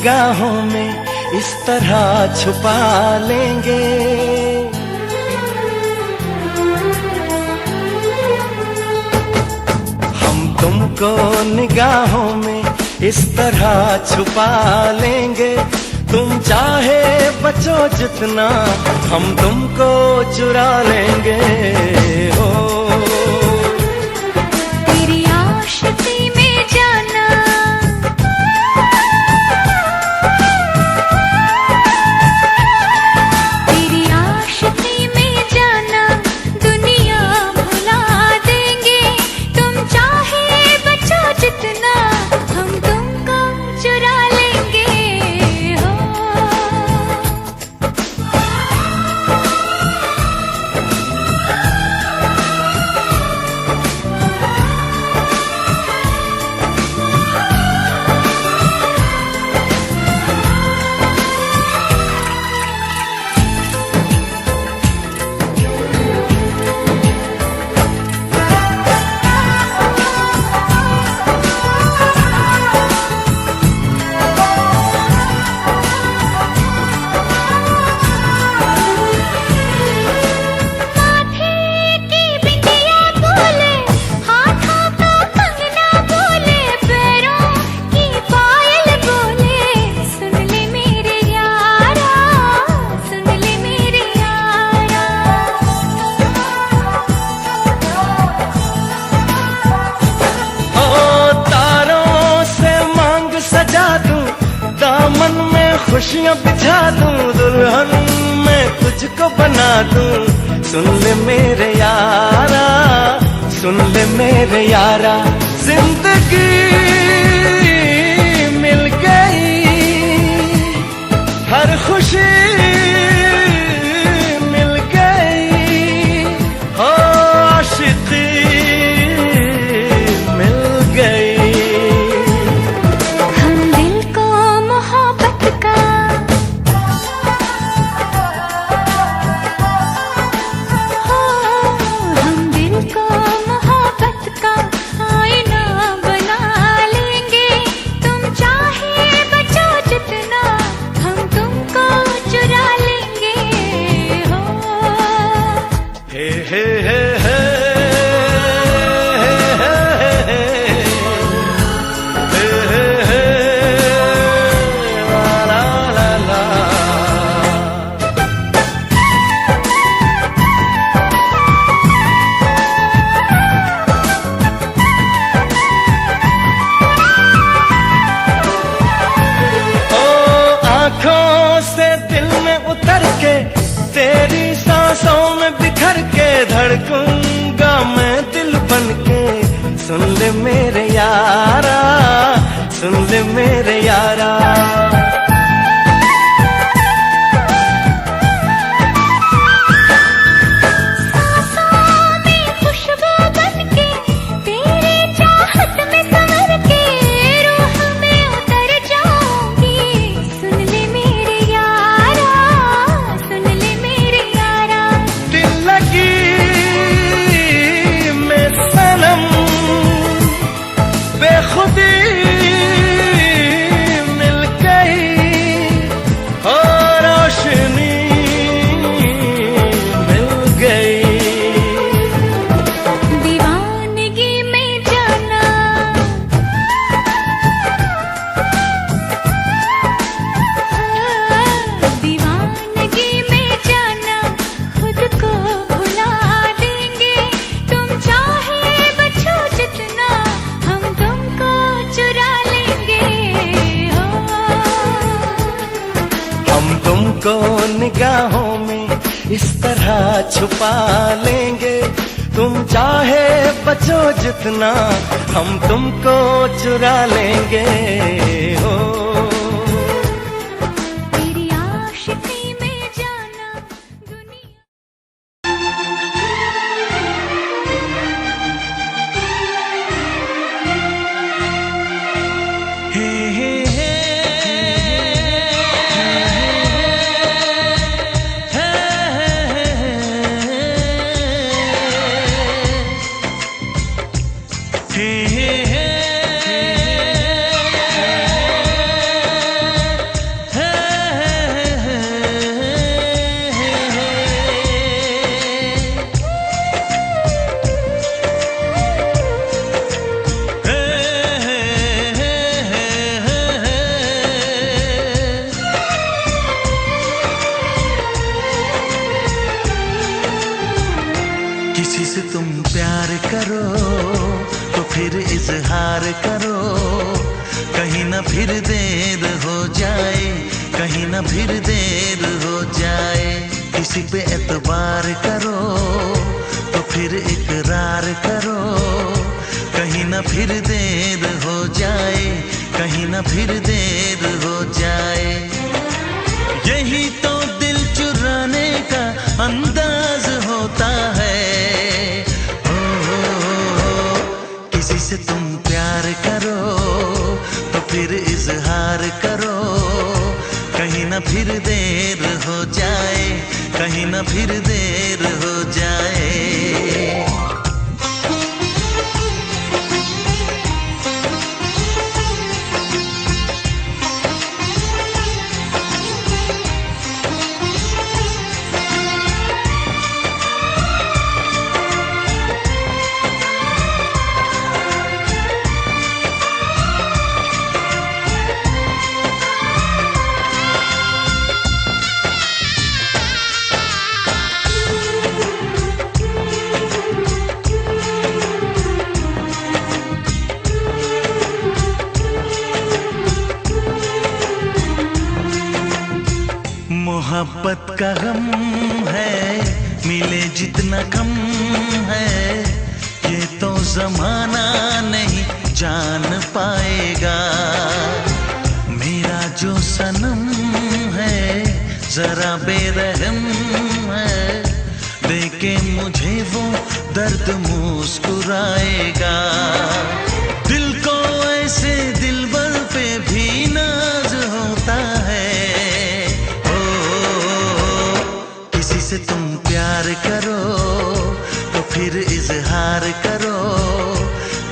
निगाहों में इस तरह छुपा लेंगे। हम तुमको निगाहों में इस तरह छुपा लेंगे। तुम चाहे बचो जितना हम तुमको चुरा लेंगे। हो तेरी आशिकी में जाना, तेरी आशिकी में जाना दुनिया भुला देंगे। तुम चाहे बचो जितना हम तुमको चुरा लेंगे। हो खुशियाँ बिछा दूं, दुल्हन मैं तुझको बना दूं। सुन ले मेरे यारा, सुन ले मेरे यारा, जिंदगी मिल गई, हर खुशी मिल गई। हो आशिकी मिल गई। तेरी सांसों में बिखर के धड़कूंगा मैं दिल बन के। सुन ले मेरे यारा, सुन ले मेरे यारा। तुमको निगाहों में इस तरह छुपा लेंगे। तुम चाहे बचो जितना हम तुमको चुरा लेंगे। हो तेरी आशिकी में जाना दुनिया। किसी से तुम प्यार करो तो फिर इजहार करो, कहीं ना फिर देर हो जाए, कहीं ना फिर देर हो जाए। किसी पे एतबार करो तो फिर इकरार करो, कहीं ना फिर देर हो जाए, कहीं ना फिर देर हो जाए। यही तो दिल चुराने का अंदाज होता है। किसी से तुम प्यार करो तो फिर इजहार करो, कहीं ना फिर देर हो जाए, कहीं ना फिर देर हो जाए। मोहब्बत का गम है, मिले जितना कम है, ये तो जमाना नहीं जान पाएगा। मेरा जो सनम है जरा बेरहम है, देखे मुझे वो दर्द मुस्कुराएगा। दिल को ऐसे दिलबर पे भी नाज होता है। से तुम प्यार करो तो फिर इजहार करो,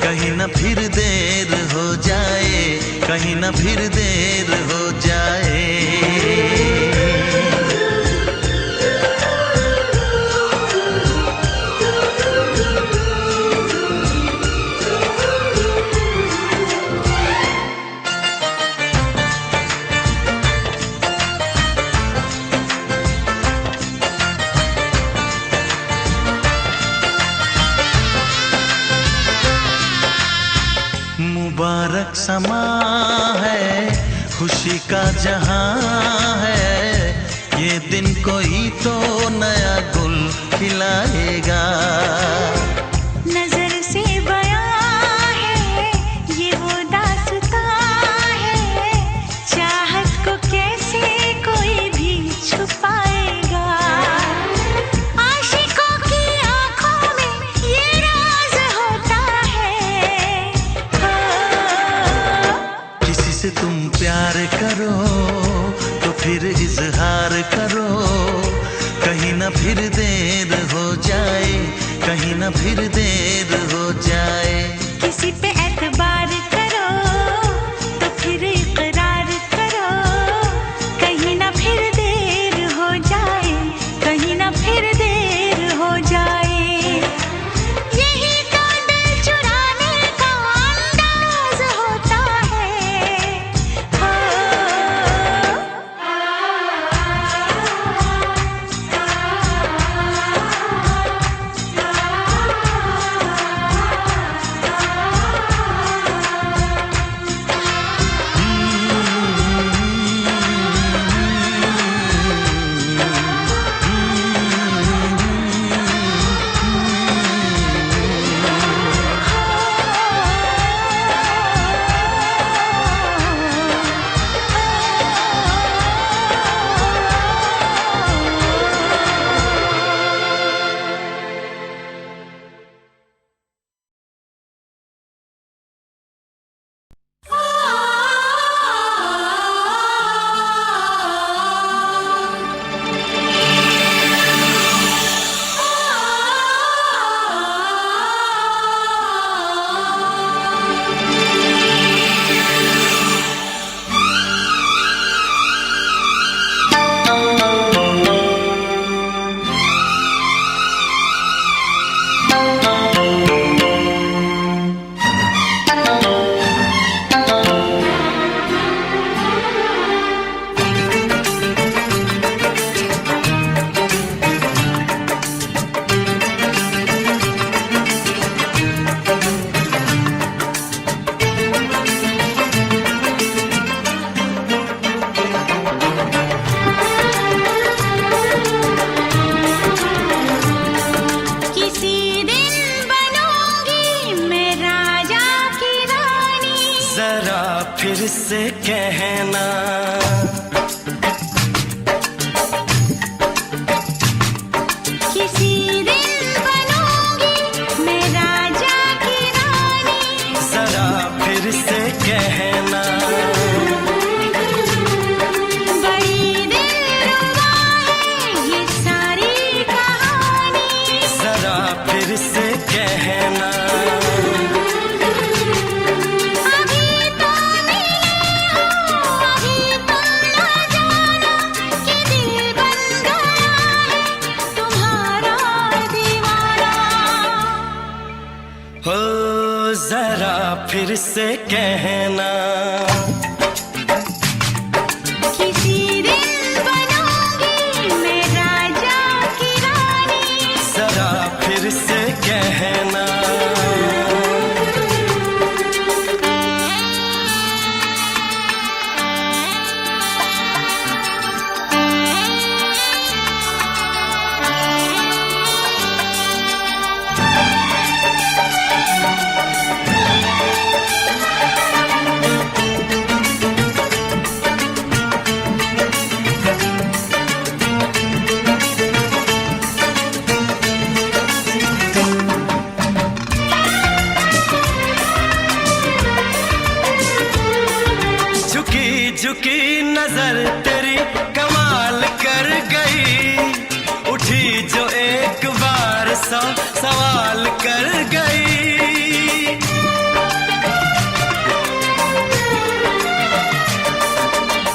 कहीं ना फिर देर हो जाए, कहीं ना फिर देर हो जाए। मुबारक समा है, खुशी का जहां है, ये दिन कोई तो नया गुल खिलाएगा। नजर से बयां है ये वो दास्तां है, चाहत को कैसे कोई भी छुपाएगा। आशिकों की आंखों में ये राज होता है। किसी से तुम प्यार करो तो फिर इजहार करो, कहीं ना फिर देर हो जाए, कहीं ना फिर देर हो जाए। किसी पे एतबार करो तो फिर इकरार करो, कहीं ना फिर देर हो जाए, कहीं ना फिर देर हो जाए। यही तो दिल चुराने का अंदाज होता है। फिर से कहना। किसी दिन बनूंगी मैं राजा की रानी, जरा फिर से कहना। बड़ी दिलरुबा है ये सारी कहानी, जरा फिर से कहना। अभी तो मिले हो, अभी तुम ना जाना कि दिल बन गया है तुम्हारा दीवाना। हो जरा फिर से कहना। किसी दिन बनूंगी मैं राजा की रानी, जरा फिर से कहना। झुकी झुकी नजर तेरी कमाल कर गई, उठी जो एक बार 100 सवाल कर गई।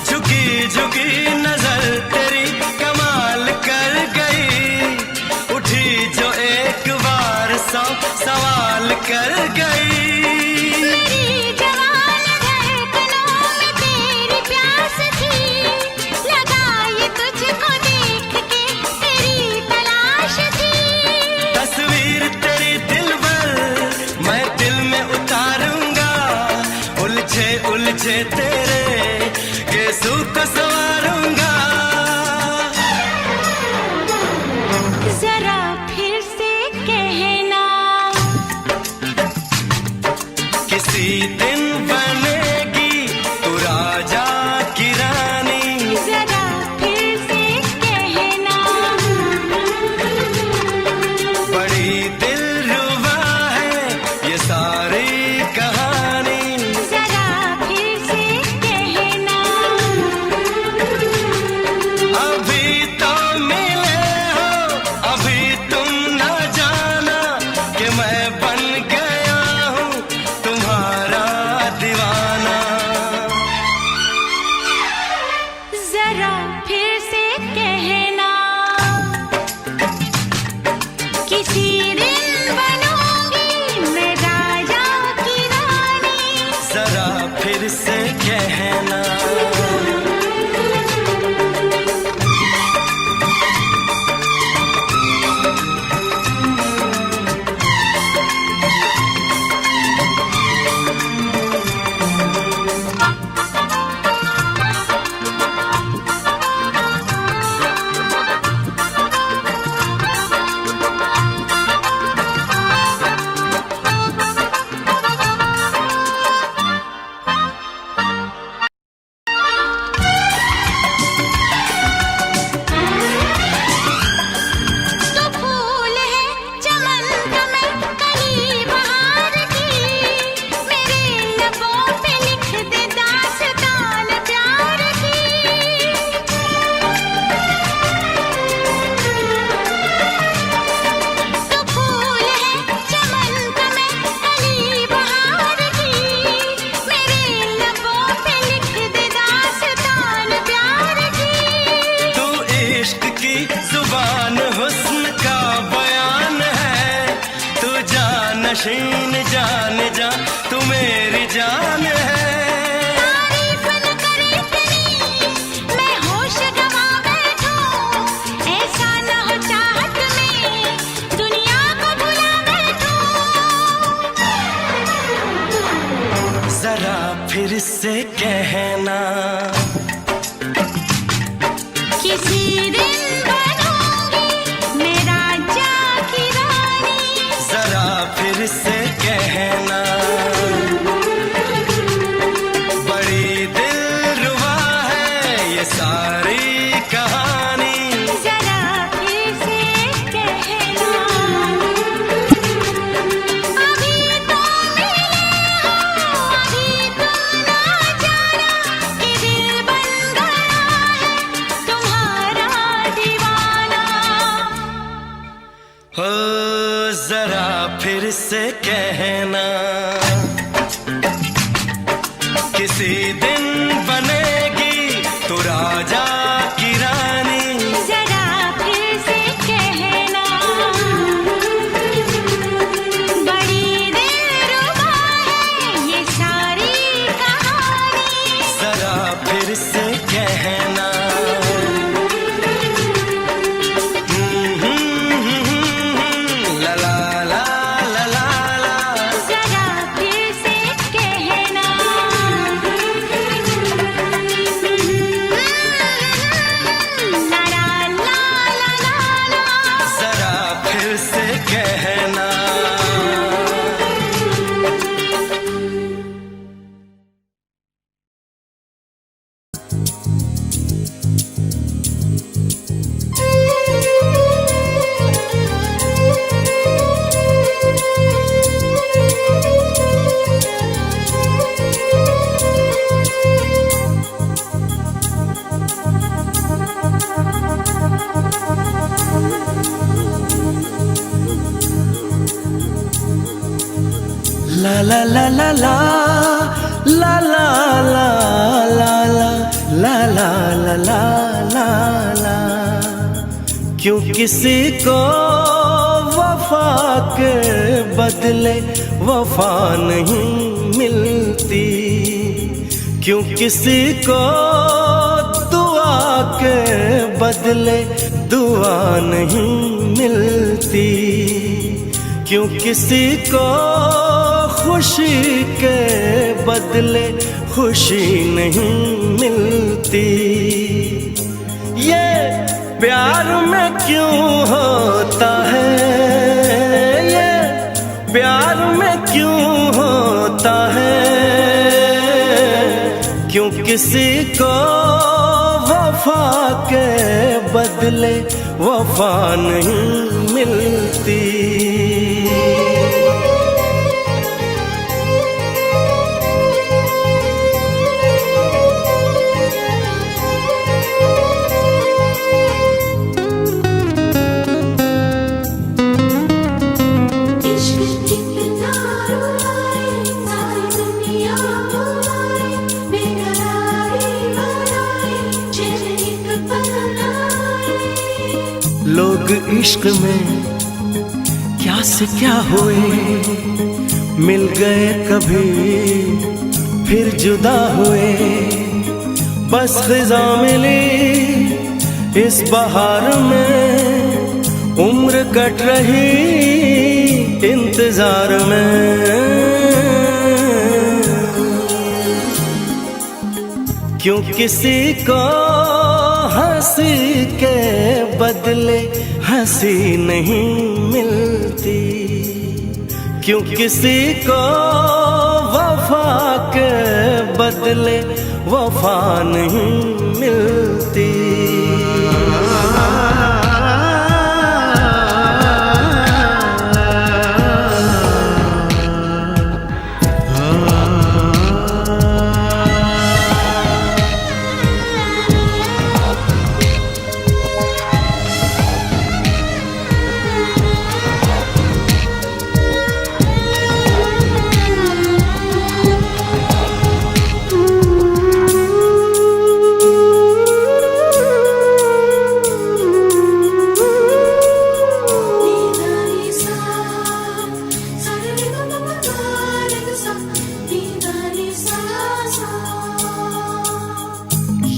झुकी झुकी नजर तेरी कमाल कर गई, उठी जो एक बार 100 सवाल कर गई। मेरी जवान धड़कनों में तेरी प्यास थी, लगाई तुझको देख के तेरी तलाश थी। तस्वीर तेरी दिल भर मैं दिल में उतारूंगा, उलझे उलझे तेरे गेसू को संवारूंगा। जरा फिर से कहना, किसी दिन बनेगी तू राजा की रानी, जरा फिर से कहना। बड़ी दिलरुबा है ये सारी कहानी। जरा फिर से कहना, अभी तो मिले हो, अभी तुम न जाना कि मैं बन गया हूँ तुम्हारा दीवाना। जरा फिर से कहना, किसी दिन बनूंगी मैं राजा की रानी, जरा फिर से कहना। तो फूल है चमन का मैं कली बहार की, मेरे लबों पे लिख दे दास्तान प्यार की। तो फूल है चमन का मैं कली बहार की, मेरे लबों पे लिख दे दास्तान प्यार की। तू इश्क की जुबान हुस्न का बयान है, तू जानशीन जान जा तू मेरी जान है। तारीफ न करे इतनी मैं होश गवा बैठूं, ऐसा न हो चाहत में दुनिया को भुला बैठूं। जरा फिर से कहना, किसी दिन बनूंगी मैं राजा की रानी, जरा फिर से कहना। बड़ी हो जरा फिर से कहना, किसी दिन बनेगी तू राजा की रानी। जरा फिर से कहना, बड़ी दिलरुबा है ये सारी कहानी। जरा फिर से कहना, ला ला ला ला ला ला। जरा फिर से कहना, ला ला ला ला ला। जरा फिर से कहना। ला ला ला ला ला ला ला ला ला ला ला ला ला ला ला। क्यों किसी को वफा के बदले वफा नहीं मिलती, क्यों किसी को दुआ के बदले दुआ नहीं मिलती, क्यों किसी को खुशी के बदले खुशी नहीं मिलती। ये प्यार में क्यों होता है, ये प्यार में क्यों होता है, क्यों किसी को वफा के बदले वफा नहीं मिलती। लोग इश्क में क्या से क्या हुए, मिल गए कभी फिर जुदा हुए। बस खिज़ा मिली इस बहार में, उम्र कट रही इंतजार में। क्यों किसी को हंसी के बदले हंसी नहीं मिलती, क्यों किसी को वफा के बदले वफा नहीं मिलती।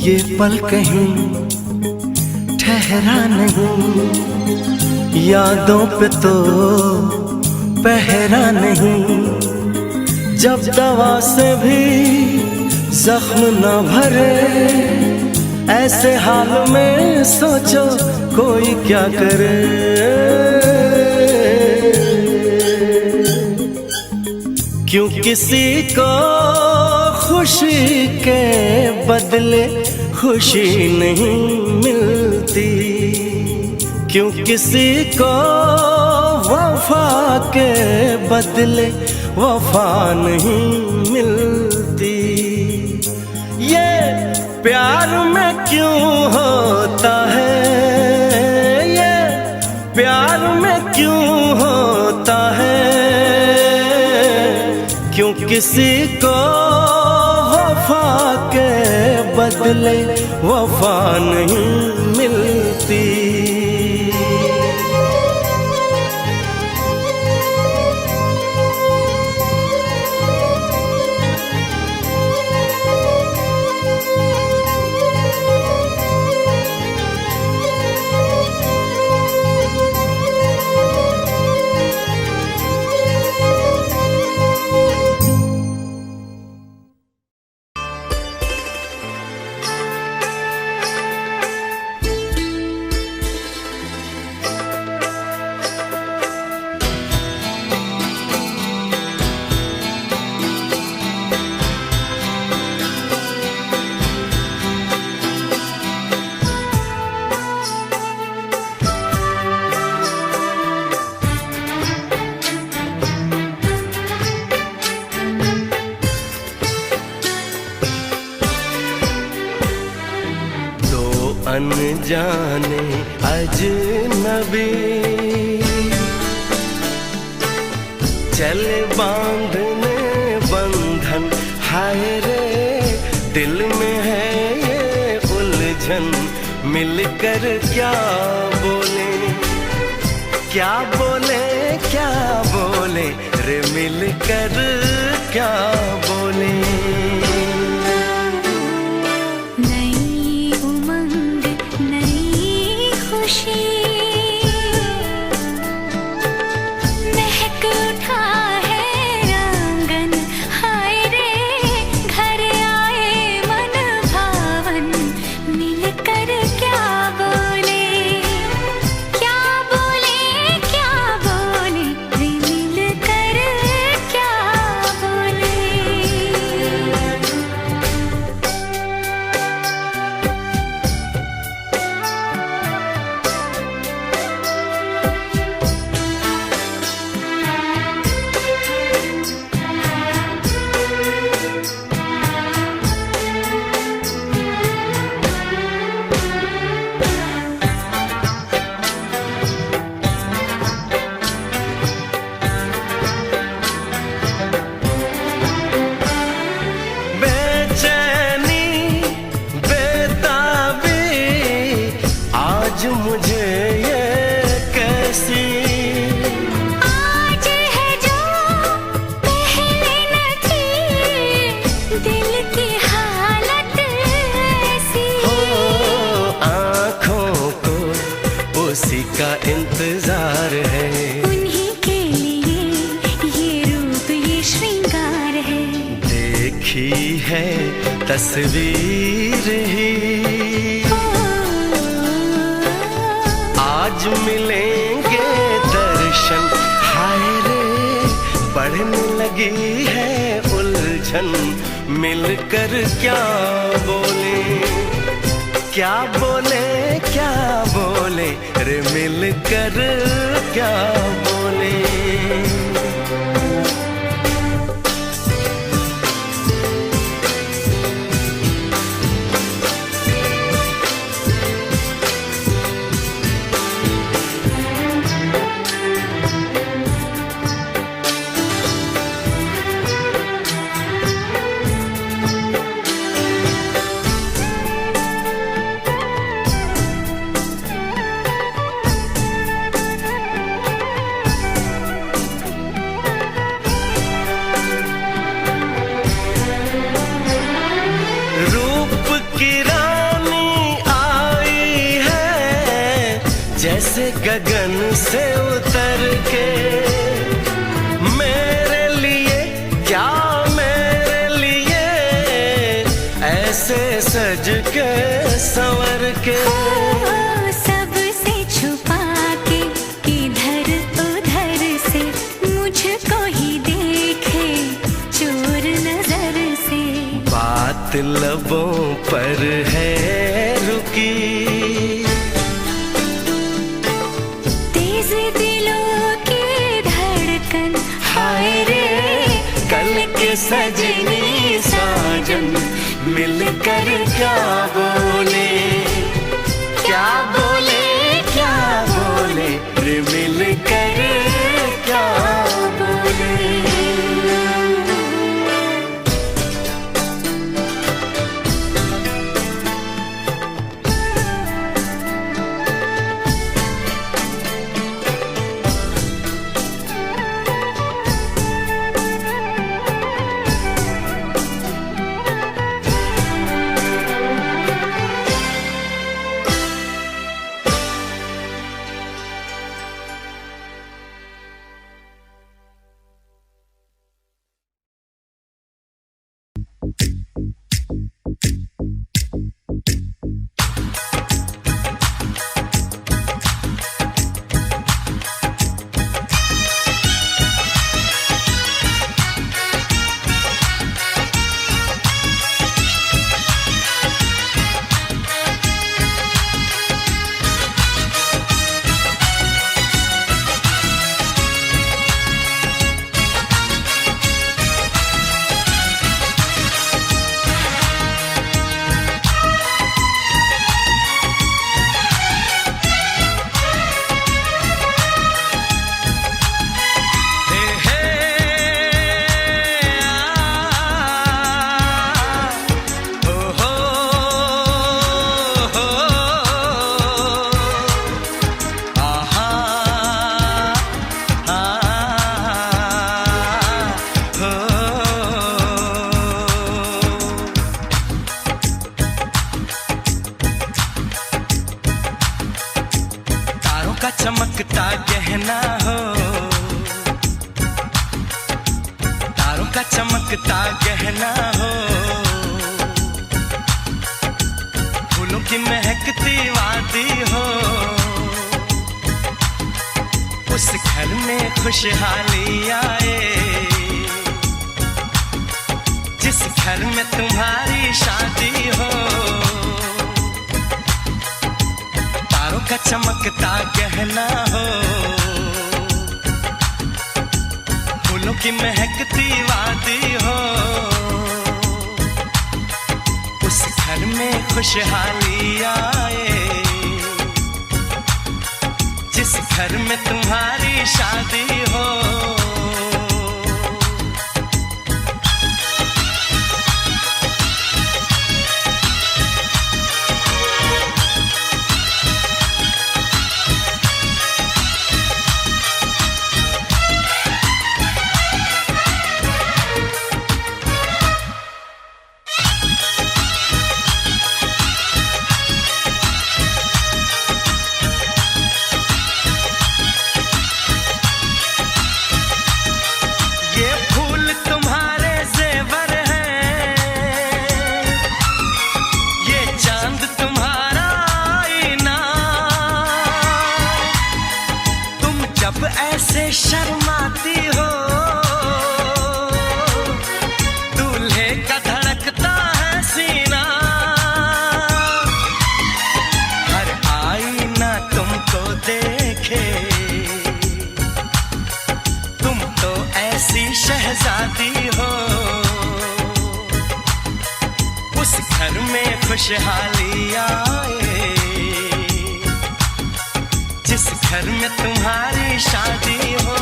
ये पल कहीं ठहरा नहीं, यादों पे तो पहरा नहीं। जब दवा से भी जख्म न भरे, ऐसे हाल में सोचो कोई क्या करे। क्यों किसी को खुशी के बदले खुशी नहीं मिलती, क्यों किसी को वफा के बदले वफा नहीं मिलती। ये प्यार में क्यों होता है, ये प्यार में क्यों होता है, क्यों किसी को वफा के बदले वफा नहीं मिलती। अनजाने अजनबी चले बांधने बंधन, हाय रे दिल में है ये उलझन। मिलकर क्या बोले, क्या बोले, क्या बोले रे, मिलकर क्या बोले। मुझे ये कैसी आज है जो पहले न थी, दिल की हालत ऐसी हो, आँखों को उसी का इंतजार है। उन्हीं के लिए ये रूप ये श्रृंगार है। देखी है तस्वीर ही आज मिलेंगे दर्शन, हाय रे बढ़ने लगी है उलझन। मिलकर क्या बोले, क्या बोले, क्या बोले रे, मिलकर क्या बोले। जैसे गगन से उतर के मेरे लिए, क्या मेरे लिए ऐसे सज के संवर के। सबसे छुपा के इधर उधर से मुझको ही देखे चोर नजर से। बात लबों पर है रुकी, दिलों की धड़कन, हाय रे कल के सजनी साजन। मिलकर क्या बोले, क्या बोले, क्या बोले रे, मिलकर गहना हो, तारों का चमकता गहना हो, फूलों की महकती वादी हो, उस घर में खुशहाली आए जिस घर में तुम्हारी शादी हो। तारों का चमकता गहना हो, फूलों की महकती वादी हो, उस घर में खुशहाली आए जिस घर में तुम्हारी शादी हो। ऐसे शर्माती हो, दूल्हे का धड़कता है सीना, हर आईना तुमको देखे, तुम तो ऐसी शहजादी हो। उस घर में खुशहाली आए जिस घर में तुम्हारी शादी हो।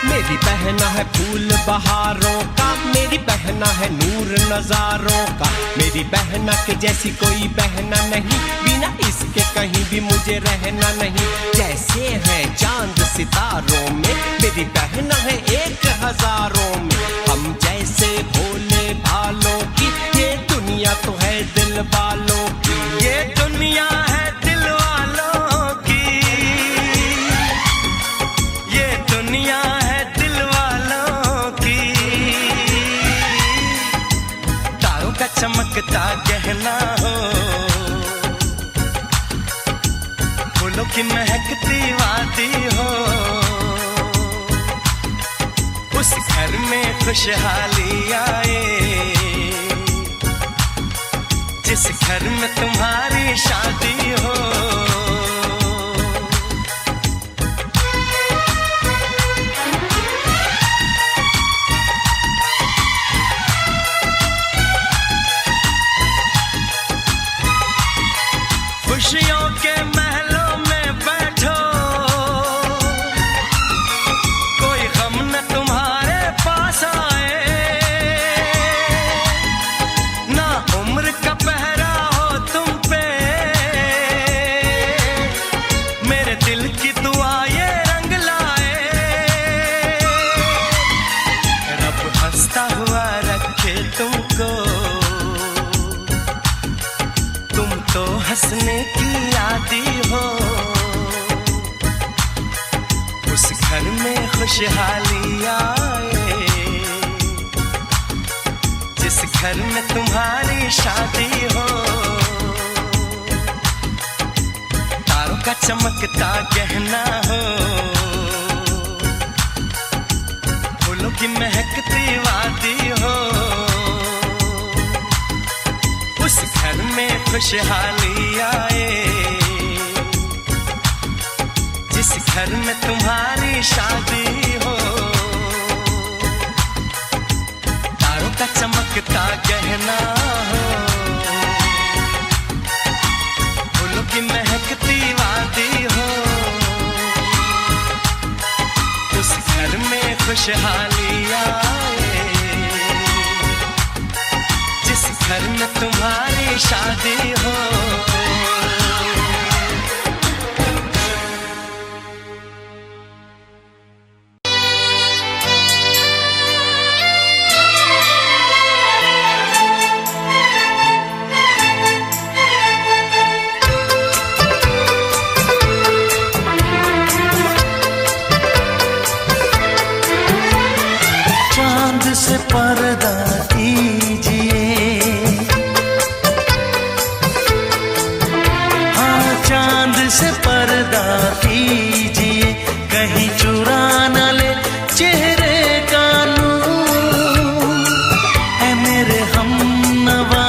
मेरी बहना है फूल बहारों का, मेरी बहना है नूर नजारों का, मेरी बहना के जैसी कोई बहना नहीं, बिना इसके कहीं भी मुझे रहना नहीं। जैसे है चांद सितारों में, मेरी बहना है 1000 में, हम जैसे भोले भालों की, ये दुनिया तो है दिल वालों की, ये दुनिया है दिल वालों की, ये दुनिया है दिल वालों की। तारों का चमकता गहना हो, फूलों की महकती वादी हो, उस घर में खुशहाली आए जिस घर में तुम्हारी शादी हो। खुशियों के महलों में बैठो, कोई गम न तुम्हारे पास आए, ना उम्र का पहरा हो तुम पे, मेरे दिल की दुआ ये रंग लाए, रब हंसता हुआ रखे तुमको, तुम तो हंसने की आदी हो। उस घर में खुशहाली आए जिस घर में तुम्हारी शादी हो। तारों का चमकता गहना हो, फूलों की महकती वादी हो, उस घर में खुशहाली आए जिस घर में तुम्हारी शादी हो। तारों का चमकता गहना हो, फूलों की महकती वादी हो, उस घर में खुशहाली आए जिस घर में तुम्हारी शादी हो। चांद से पर्दा कीजिए, हाँ चांद से पर्दा कीजिए, कहीं चुरा न ले चेहरे का नूर। ऐ मेरे हमनवा,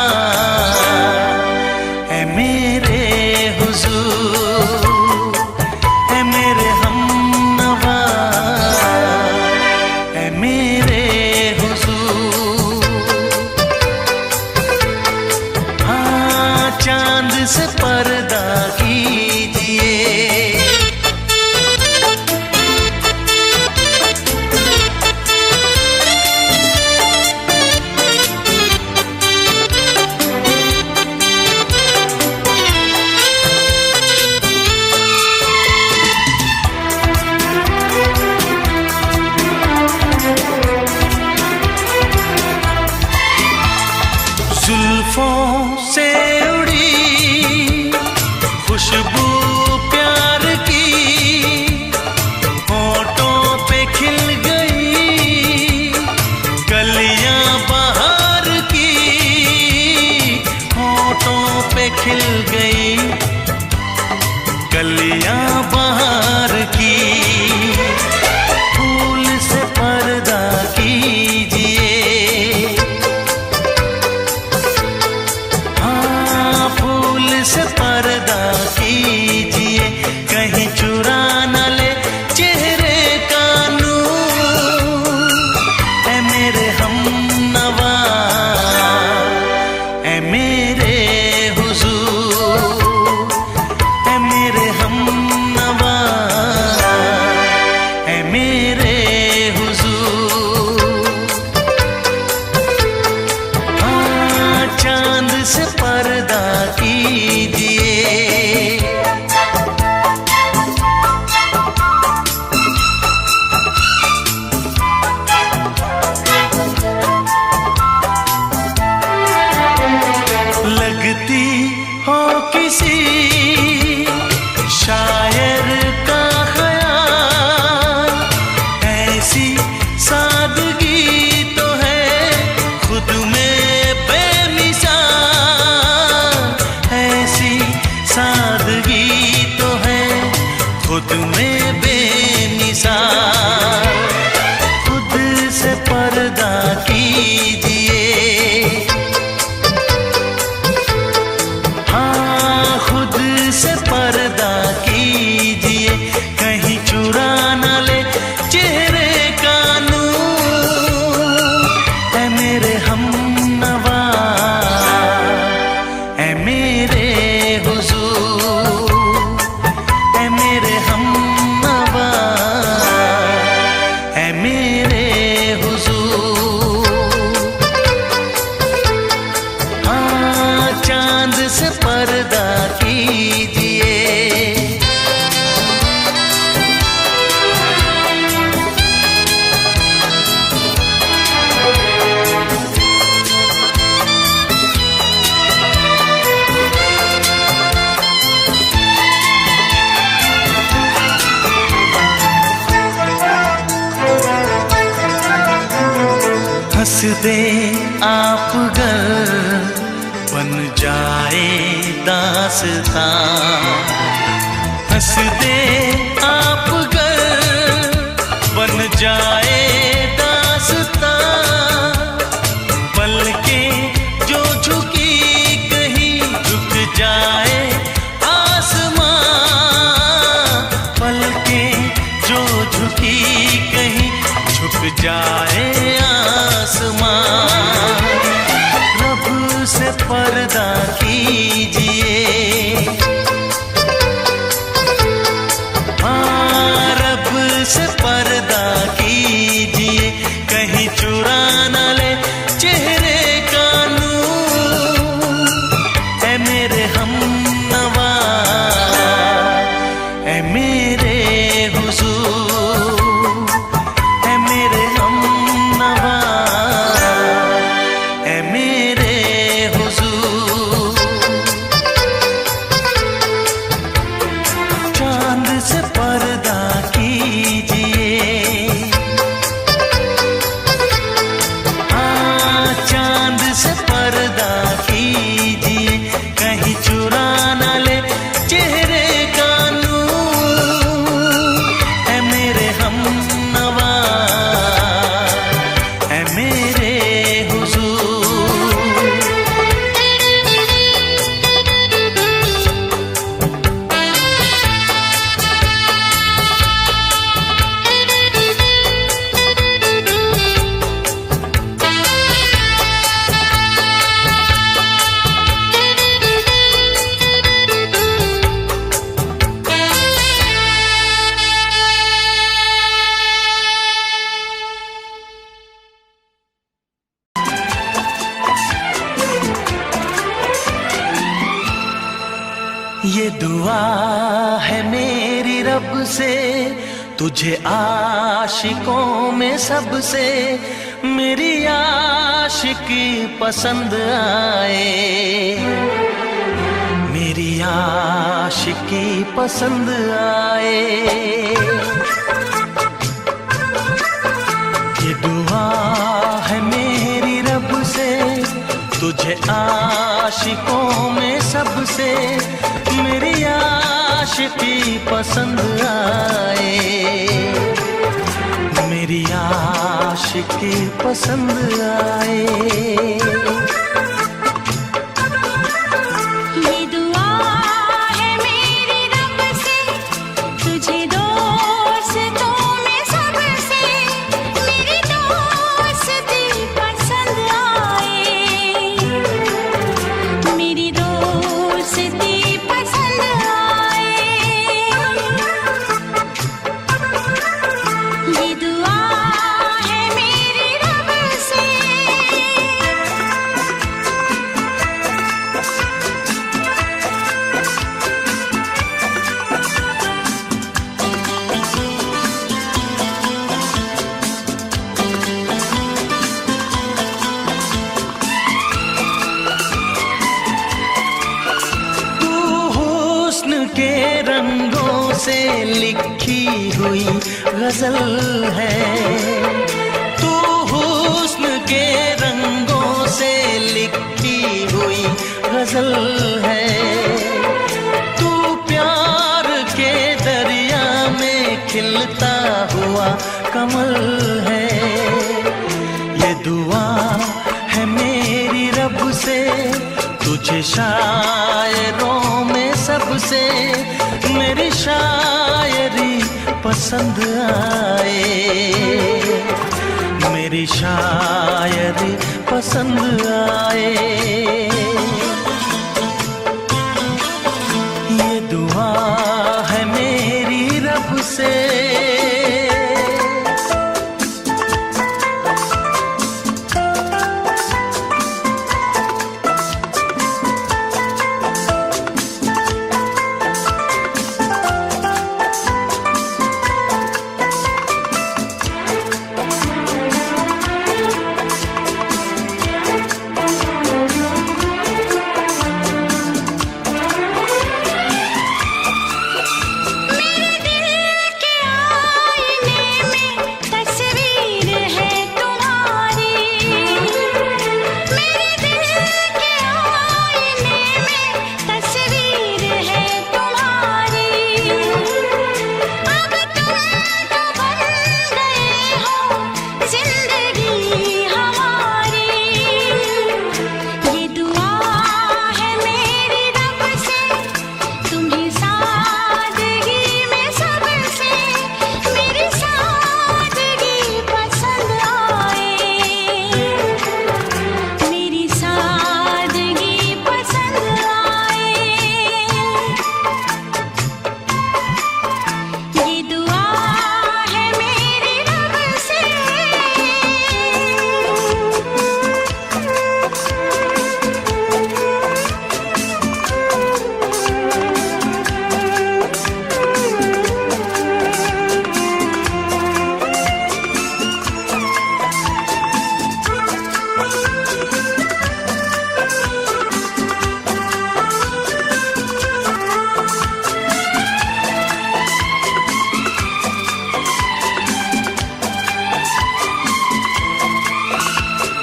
ऐ मेरे हुजूर, ऐ मेरे हमनवा, ऐ मेरे हुजूर। हाँ चांद से पर्दा कीजिए। जुल्फों से उड़ी खुशबू प्यार की, होठों पे खिल गई कलियां बहार की, होठों पे खिल गई कलियां बहार की। फूल से पर्दा कीजिए, से पर्दा कीजिए, कहीं चुरा न ले चेहरे का नूर। ऐ मेरे हमनवा, ऐ मेरे हुजूर, ऐ मेरे हमनवा, ऐ मेरे हुजूर। हाँ चांद से पर्दा कीजिए। लगती हो किसी शायर का ख़याल, ऐसी सादगी तो है खुद में बेमिसाल, ऐसी सादगी तो है खुद में बेमिसाल। खुद से पर्दा कीजिए, हाँ खुद से पर्दा कीजिए, कहीं चुरा न ले चेहरे का नूर। ऐ मेरे हमनवा, ऐ मेरे हुजूर, ऐ मेरे हमनवा, ऐ मेरे हुजूर। हाँ चांद से पर्दा कीजिए। हंस दे आप गर बन जाए दास्तां, हंस दे आप गर बन जाए दास्तां। पलकें जो झुकी कहीं झुक जाए आसमां, पलकें जो झुकी कहीं झुक जाए आसमां। रब से पर्दा कीजिए, हाँ रब से पर्दा कीजिए, कहीं चुरा न ले चेहरे का नूर। ऐ मेरे हमनवा, ऐ मेरे हुजूर, ऐ मेरे हमनवा, ये दुआ है मेरी रब से, तुझे आशिकों में सबसे मेरी आशिकी पसंद आए, मेरी आशिकी पसंद आए। ये दुआ है मेरी रब से, तुझे आशिकों में सबसे मेरी आशिकी पसंद आए, मेरी आशिकी पसंद आए। ये दुआ है मेरी रब से, तुझे दोस्तों में सबसे मेरी दोस्ती पसंद आए, मेरी दोस्ती पसंद आए। ये दुआ है मेरी रब से। तू हुस्न के रंगों से लिखी हुई गजल है, तू हुस्न के रंगों से लिखी हुई गजल है, तू प्यार के दरिया में खिलता हुआ कमल है। ये दुआ है मेरी रब से, तुझे शायरों में सबसे मेरी शायरी पसंद आए, मेरी शायरी पसंद आए। ये दुआ है मेरी रब से। मेरे दिल के आईने में तस्वीर है तुम्हारी, मेरे दिल के आईने में तस्वीर है तुम्हारी। अब तुम तो बन गए हो जिंदगी हमारी। ये दुआ है मेरी रब से, तुम्हें सादगी में सबसे मेरी सादगी पसंद आए, मेरी सादगी पसंद आए। ये दुआ है मेरी रब से।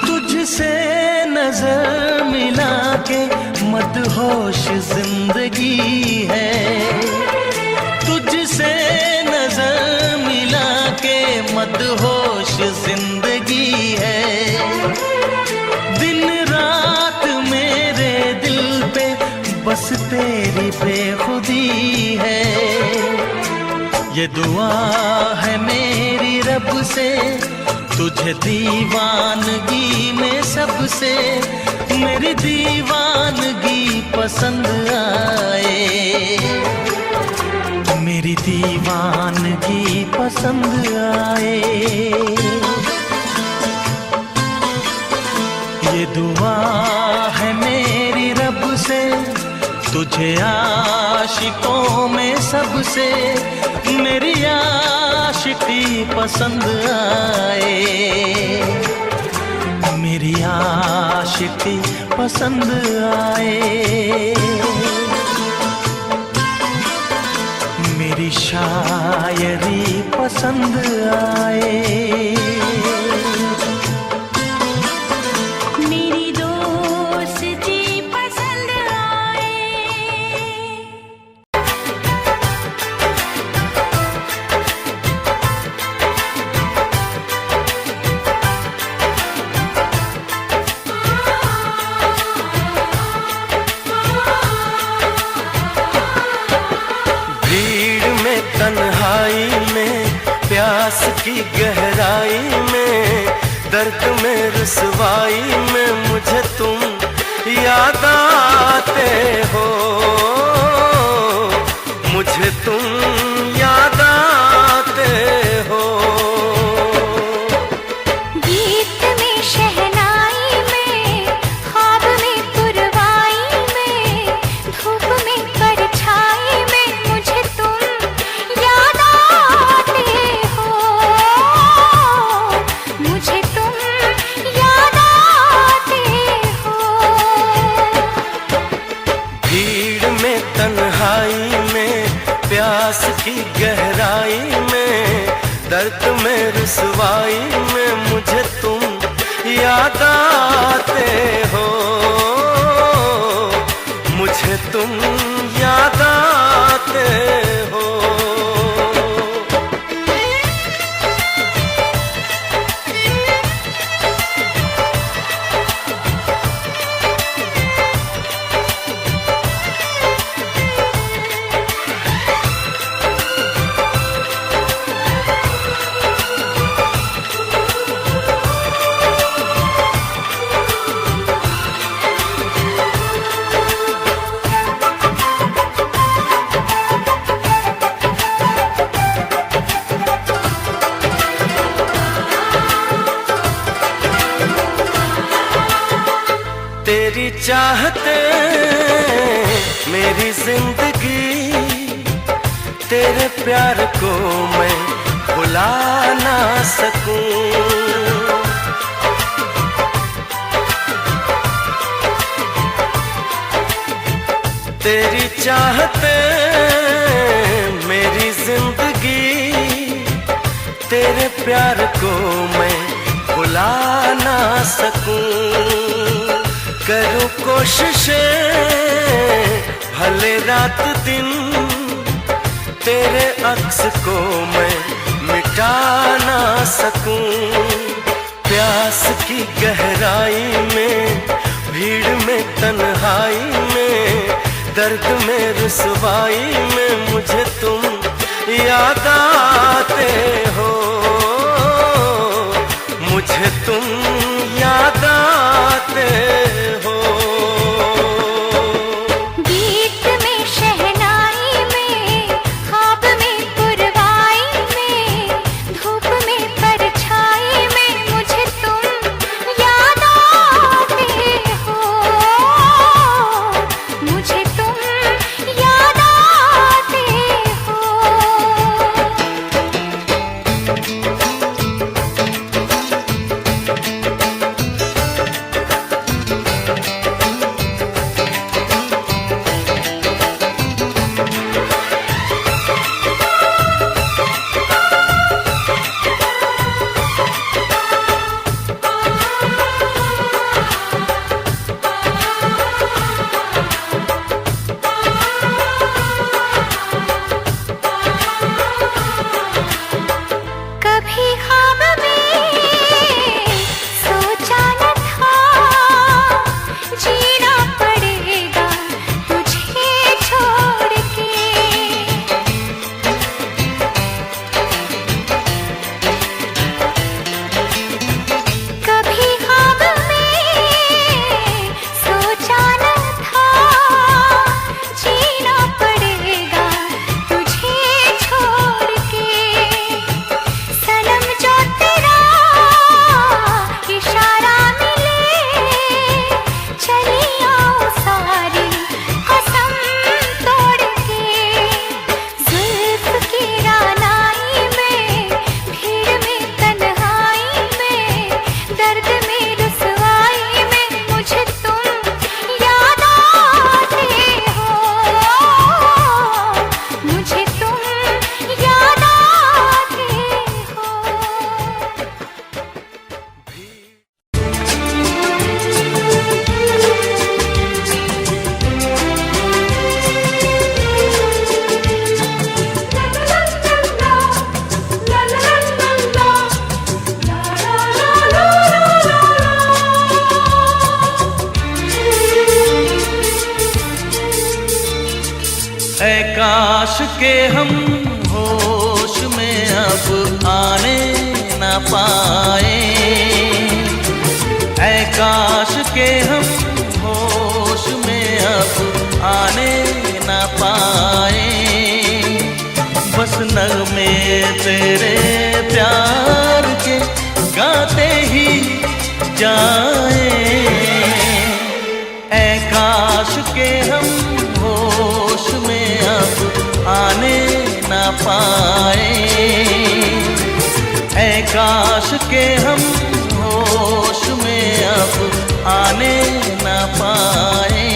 तुझसे नजर मिला के मदहोश जिंदगी है, तुझसे नजर मिला के मदहोश जिंदगी है। दिन रात मेरे दिल पे बस तेरी बेखुदी है। ये दुआ है मेरी रब से, तुझे दीवानगी में सबसे मेरी दीवानगी पसंद आए, मेरी दीवानगी पसंद आए। ये दुआ है मेरी रब से, तुझे मुझे आशिकों में सबसे मेरी आशिकी पसंद आए, मेरी आशिकी पसंद आए, मेरी शायरी पसंद आए, मेरी दोस्ती पसंद आए। भीड़ में तन्हाई में प्यास की गहराई में दर्द में रुसवाई में मुझे तुम याद आते हो, मुझे तुम याद आते हो। गीत में शहनाई में ख्वाब में पुरवाई में धूप में परछाई में मुझे तुम याद आते हो, मुझे तुम याद आते हो। भीड़ में तन्हाई में प्यास की गहराई में दर्द में रुसवाई में मुझे तुम याद आते हो, मुझे तुम याद आते हो। तेरी चाहते मेरी जिंदगी, तेरे प्यार को मैं भुला ना सकूं। तेरी चाहते मेरी जिंदगी, तेरे प्यार को मैं भुला ना सकूं। करूं कोशिशें भले रात दिन, तेरे अक्स को मैं मिटा ना सकूं। प्यास की गहराई में भीड़ में तन्हाई में दर्द में रुसवाई में मुझे तुम याद आते हो, मुझे तुम याद आते हो। गीत में शहनाई में ख्वाब में पुरवाई में धूप में परछाई में मुझे तुम याद आते हो, मुझे तुम याद आते हो। काश के हम होश में अब आने न पाए, ऐ काश के हम होश में अब आने न पाए। बस नगमे तेरे प्यार के गाते ही जाए, ऐ काश के हम होश में अब आने न पाए, ऐ काश के हम होश में अब आने न पाए।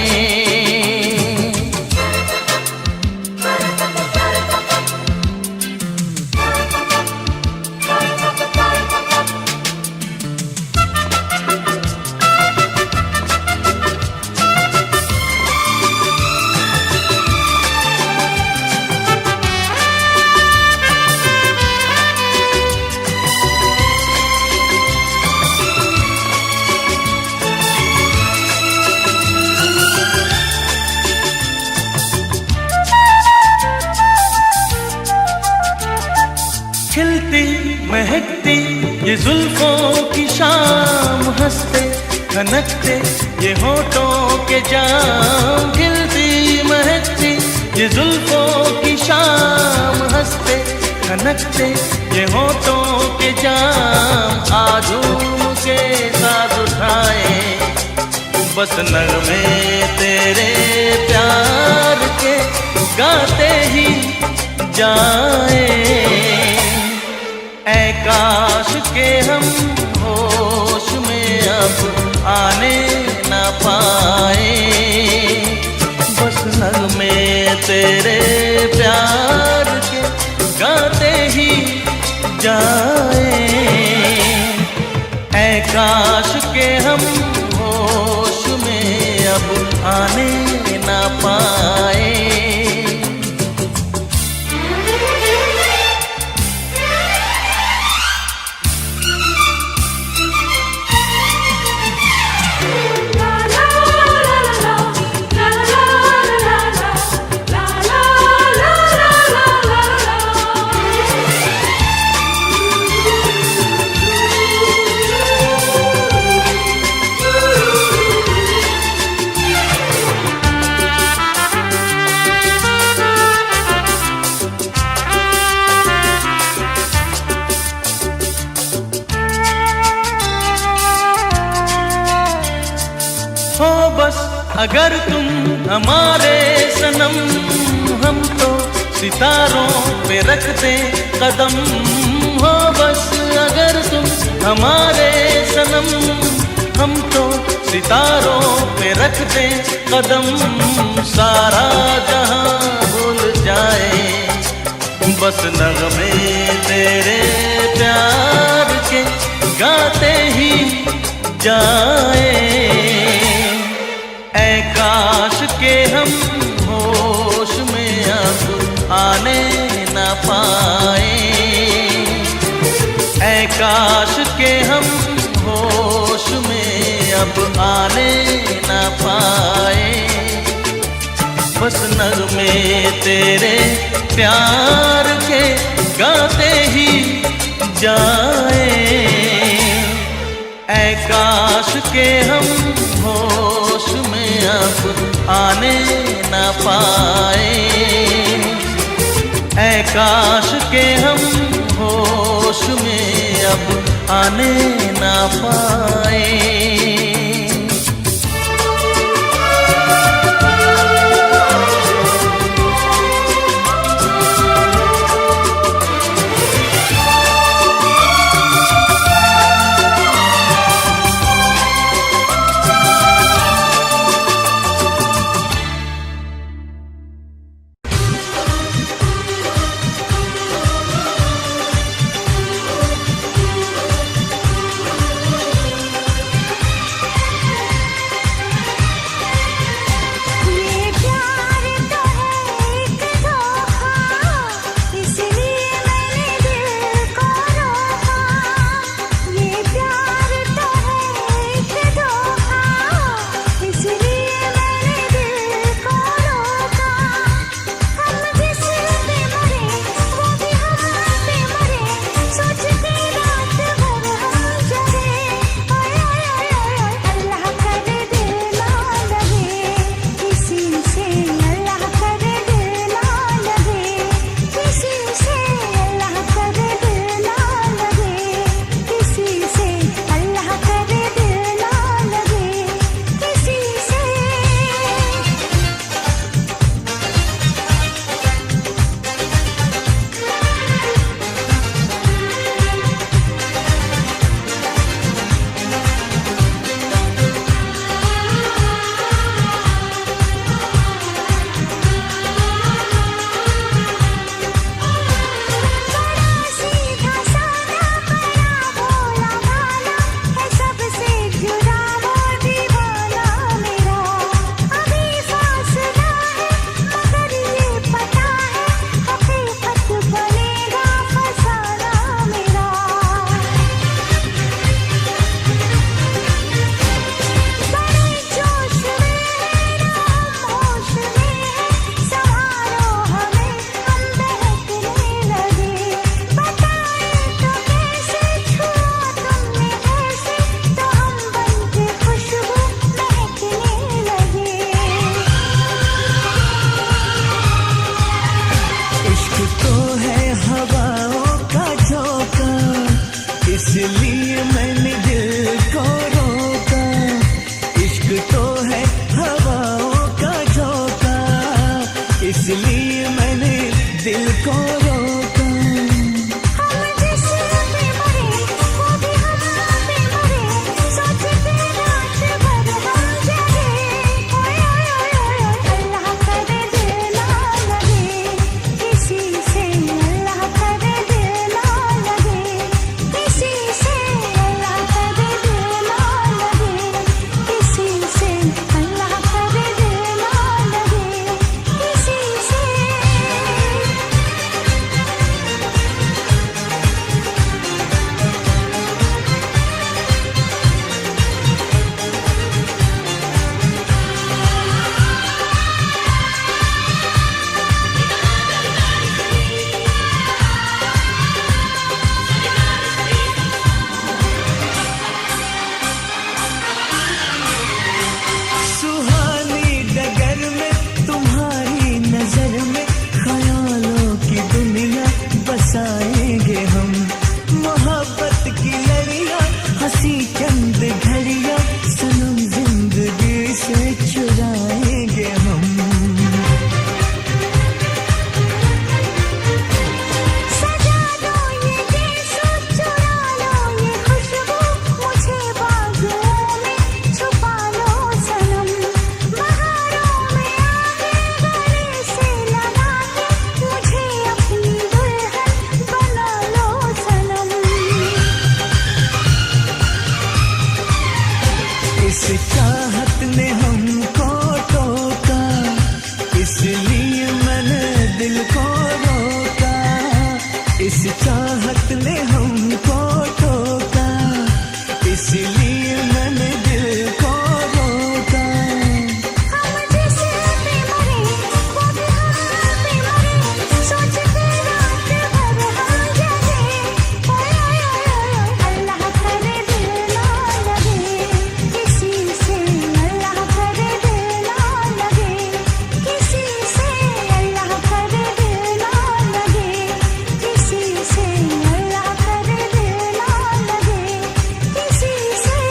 खिलती महकती ये जुल्फों की शाम, हंसते खनकते ये होठों के जाम। खिलती महकती ये जुल्फों की शाम, हंसते खनकते ये होठों के जाम। आजूम के साथ उठाए बस नगमे तेरे प्यार के गाते ही जाए, ऐ काश के हम होश में अब आने न पाए। बस नगमे तेरे प्यार के गाते ही जाए, ऐ काश के हम होश में अब आने न पाए। हो बस अगर तुम हमारे सनम, हम तो सितारों पे रखते कदम। हो बस अगर तुम हमारे सनम, हम तो सितारों पे रखते कदम। सारा जहां भूल जाए बस नगमे तेरे प्यार के गाते ही जाए, ऐ काश के हम होश में अब आने न पाए, ऐ काश के हम होश में अब आने न पाए। बस नगमे तेरे प्यार के गाते ही जाए, ऐ काश के हम होश में अब आने न पाए, ऐ काश के हम होश में अब आने न पाए। इस चाहत ने हमको टोका, इसलिए मैंने दिल को रोका। इस चाहत ने हमको टोका, इसलिए मैंने दिल को रोका। हम जिसे पे मरे वो भी हम पे मरे, सोच के रात भर हम जगे। अल्लाह करे दिल ना लगे किसी से, अल्लाह करे दिल ना लगे किसी से, अल्लाह करे दिल ना लगे किसी से, अल्लाह करे दिल ना लगे किसी से।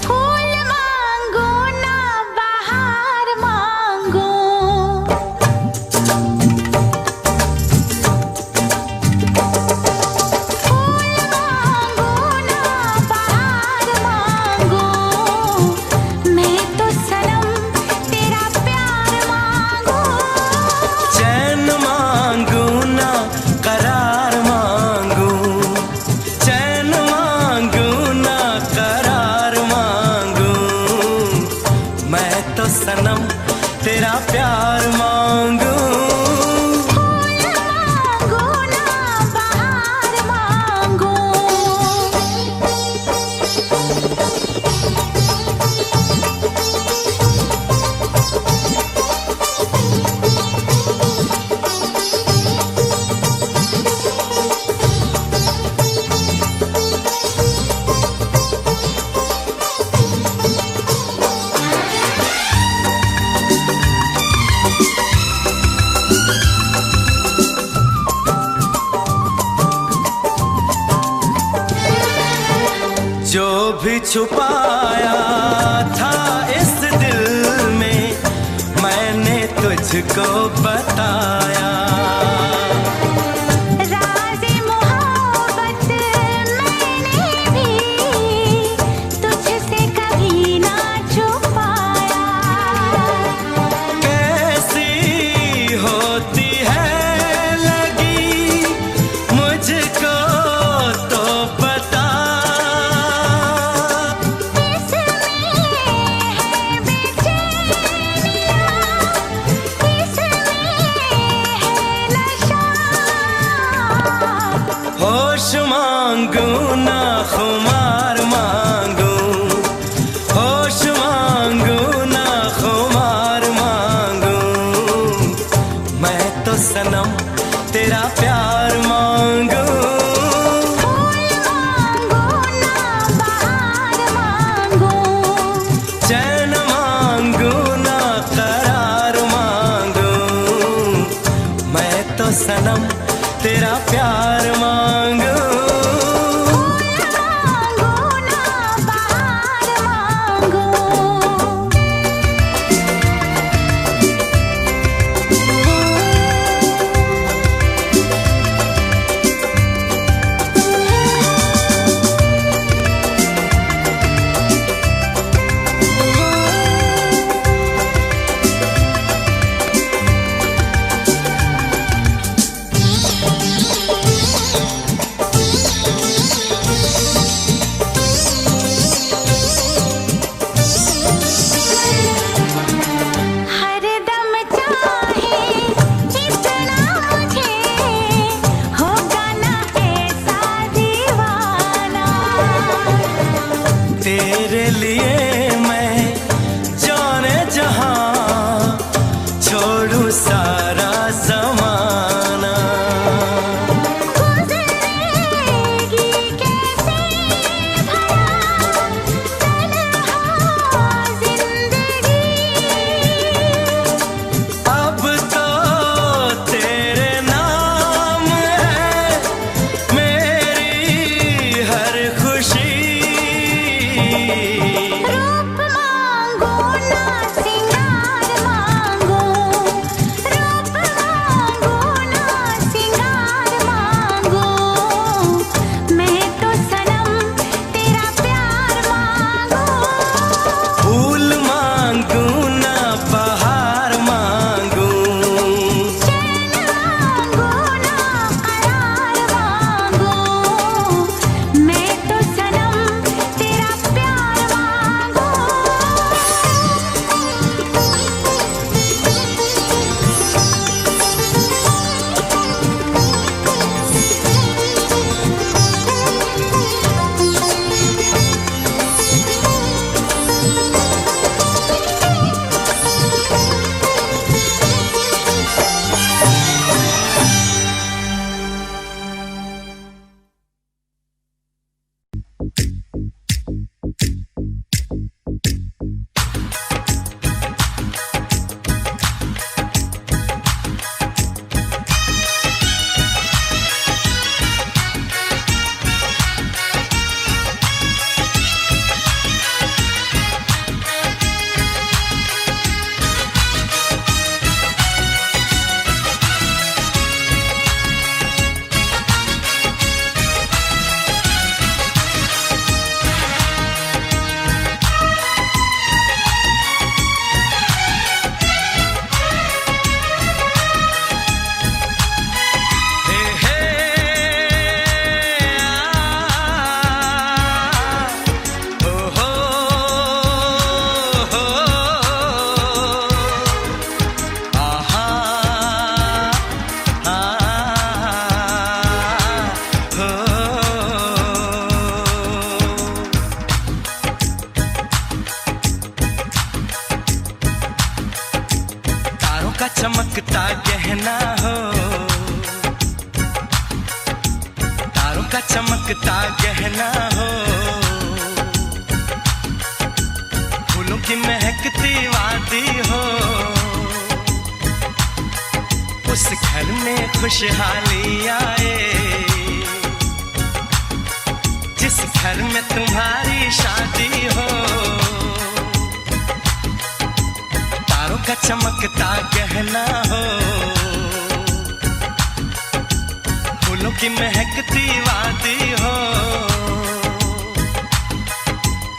फूल मांगो ना बहार मांगो, फूल मांगो ना बहार मांगो, मैं तो सनम तेरा प्यार मांगो। चैन मांगू ना करार मांगू, चैन मांगू ना करार मांगू, मैं तो सनम तेरा प्यार मांगू। फूल मांगो ना बहार मांगो। जो भी छुपाया था इस दिल में, मैंने तुझको बताया। राज़े मोहब्बत मैंने भी तुझसे कभी ना छुपाया। कैसी होती है लगी मुझको तो बता, इसमें है बेचैनियाँ, इसमें है नशा। होश मांगू ना खुमार मांगू, होश मांगू ना खुमार मांगू, मैं तो सनम तेरा प्यार मांगू। फूल मांगो ना बहार मांगो, चैन मांगू ना करार मांगू, मैं तो सनम तेरा प्यार मांगू। फूल मांगो ना बहार मांगो। तेरे लिए मैं जाने जहां चमकता गहना हो, तारों का चमकता गहना हो, फूलों की महकती वादी हो, उस घर में खुशहाली आए जिस घर में तुम्हारी शादी हो। तारों का चमकता गहना हो, फूलों की महकती वादी हो,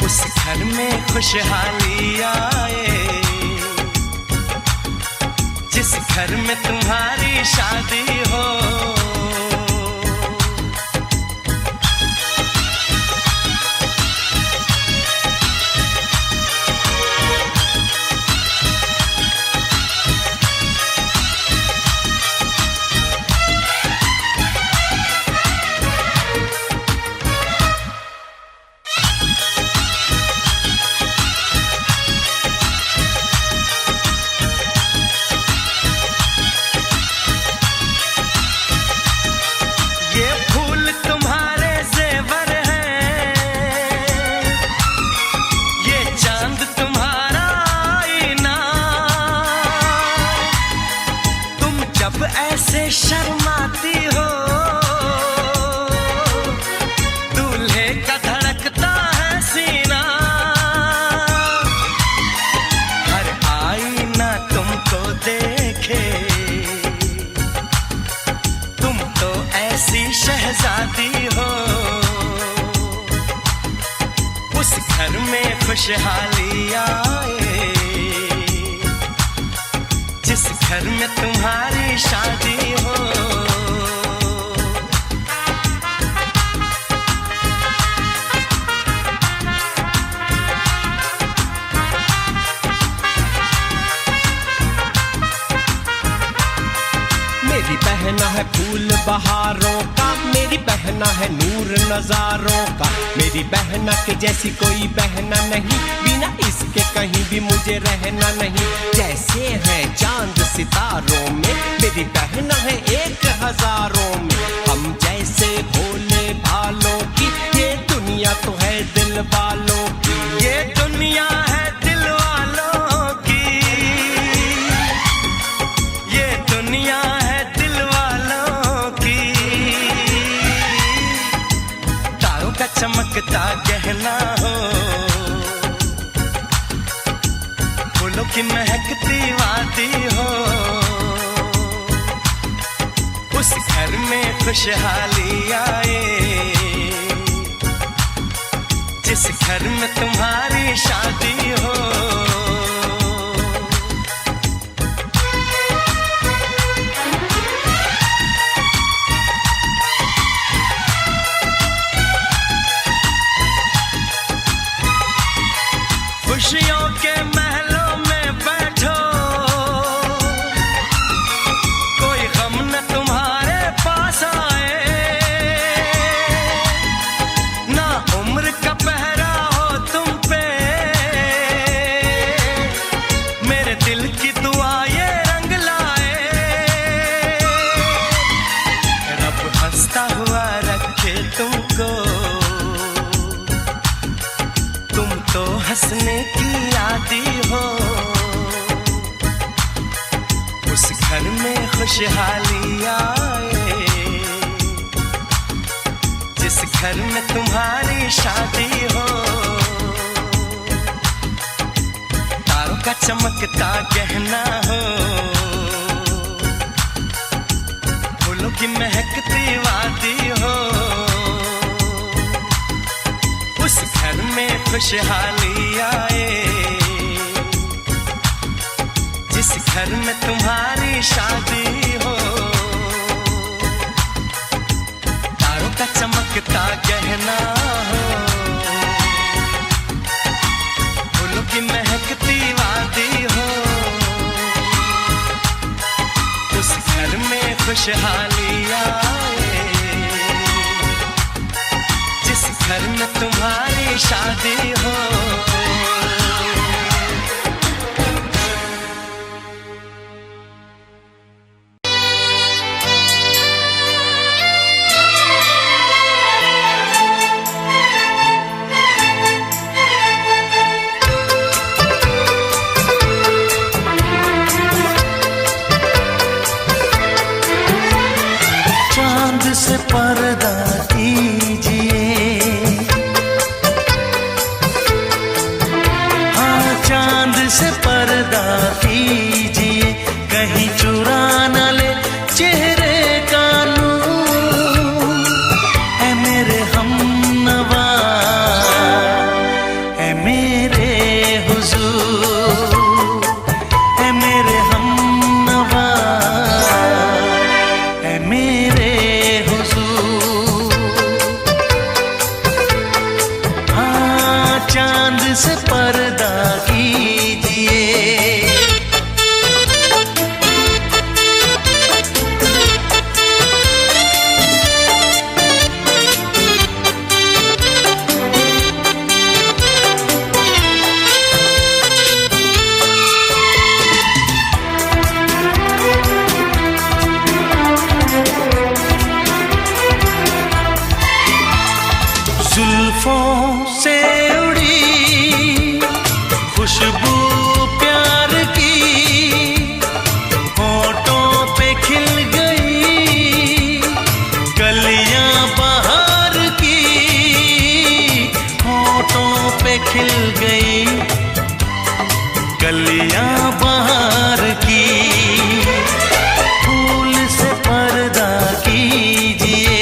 उस घर में खुशहाली आए जिस घर में तुम्हारी शादी हो। ऐसे शर्माती हो, दूल्हे का धड़कता है सीना, हर आईना तुमको देखे, तुम तो ऐसी शहजादी हो, उस घर में खुशहाली आए जिस घर में तुम्हारी शादी हो। मेरी बहना है फूल बहारों का, मेरी बहना है नूर नजारों का, मेरी बहना के जैसी कोई बहना नहीं, बिना इसके कहीं भी मुझे रहना नहीं। जैसे है चांद सितारों में, मेरी बहना है 1000 में, हम जैसे भोले भालों की, ये दुनिया तो है दिल वालों की, ये दुनिया है दिल वालों की, ये दुनिया है दिल वालों की। तारों का चमकता गहना हो, फूलों की महकती वादी हो, उस घर में खुशहाली आए जिस घर में तुम्हारी शादी हो। खुशियों के महलों में बैठो, कोई गम न तुम्हारे पास आए, ना उम्र का पहरा हो तुम पे, खुशहाली आए, जिस घर में तुम्हारी शादी हो, तारों का चमकता गहना हो, फूलों की महकती वादी हो, उस घर में खुशहाली आए, जिस घर में तुम्हारी शादी हो, तारों का चमकता गहना हो, फूलों की महकती वादी हो, उस घर में खुशहाली आए, जिस घर में तुम्हारी शादी हो। चांद से पर्दा कीजिए, हाँ चांद से पर्दा कीजिए, कहीं चुरा न ले चेहरे का नूर। ऐ मेरे हमनवा, ऐ मेरे हुजूर, ऐ मेरे हमनवा, ऐ मेरे हुजूर। हाँ चांद से पर्दा कीजिए, जुल्फों से उड़ी खुशबू प्यार की, होठों पे खिल गई कलियां बहार की, होठों पे खिल गई कलियां बहार की। फूल से पर्दा कीजिए,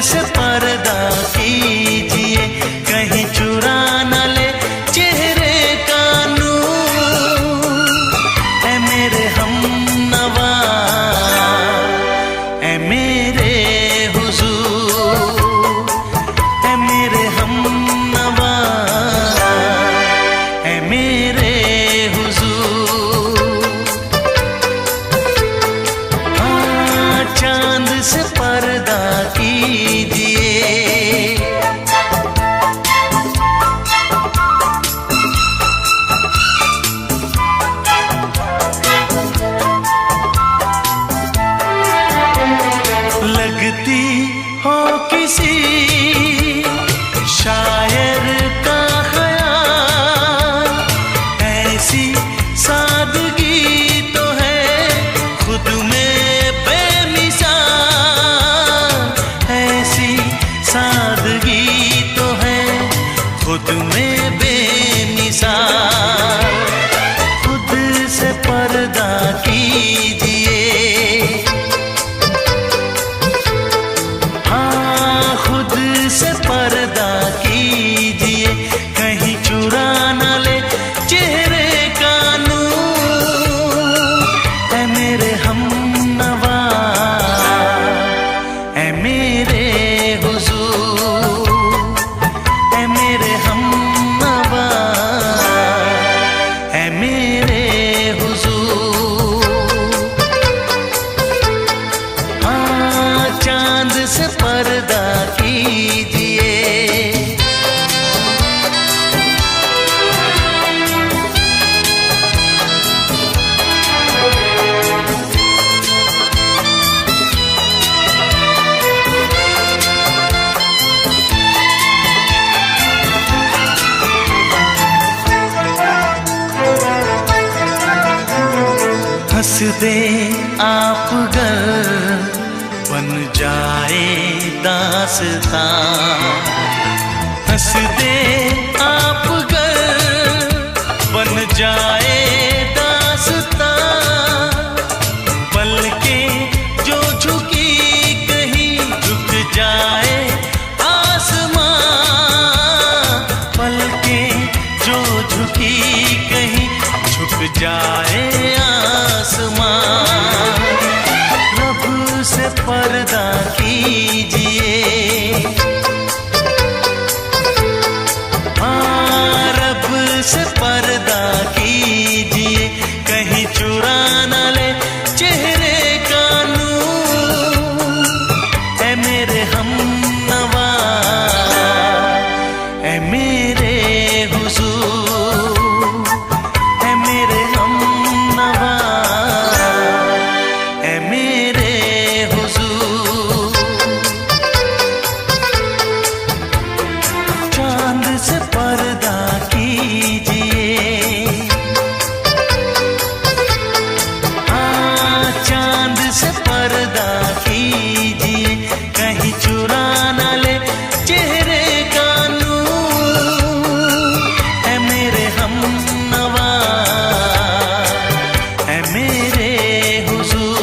से पर्दा कीजिए, कहीं चुरा न ले चेहरे का नूर। ऐ मेरे हमनवा, ऐ मेरे हुजूर, ऐ मेरे हमनवा, ऐ मेरे हुजूर। हाँ चांद से पर्दा कीजिए, लगती हो किसी शायर का ख्याल, ऐसी सादगी तो है खुद में बेमिसाल, ऐसी सादगी तो है खुद में बेमिसाल। खुद से पर्दा कीजिए, हाँ खुद से पर्दा कीजिए, कहीं चुरा न ले चेहरे का नूर। ऐ मेरे हमनवा, ऐ मेरे हुजूर, ऐ मेरे हमनवा, ऐ मेरे हुजूर। दे आप गर बन जाए दास्तां, हंस दे आप गर बन जाए दास्तां, पलकें जो झुकी कहीं झुक जाए आसमां, पलकें जो झुकी कहीं झुक जाए आसमां। रब से पर्दा कीजिए, हाँ रब से पर्दा कीजिए, कहीं चुरा न ले चेहरे का नूर। ऐ मेरे हमनवा, ऐ मेरे हुजूर, ऐ मेरे हमनवा, ऐ मेरे हुजूर। चांद से पर्दा कीजिए, हाँ चांद से पर्दा कीजिए, कहीं चुरा न ले चेहरे का नूर। ऐ मेरे हमनवा, ऐ मेरे हुजूर।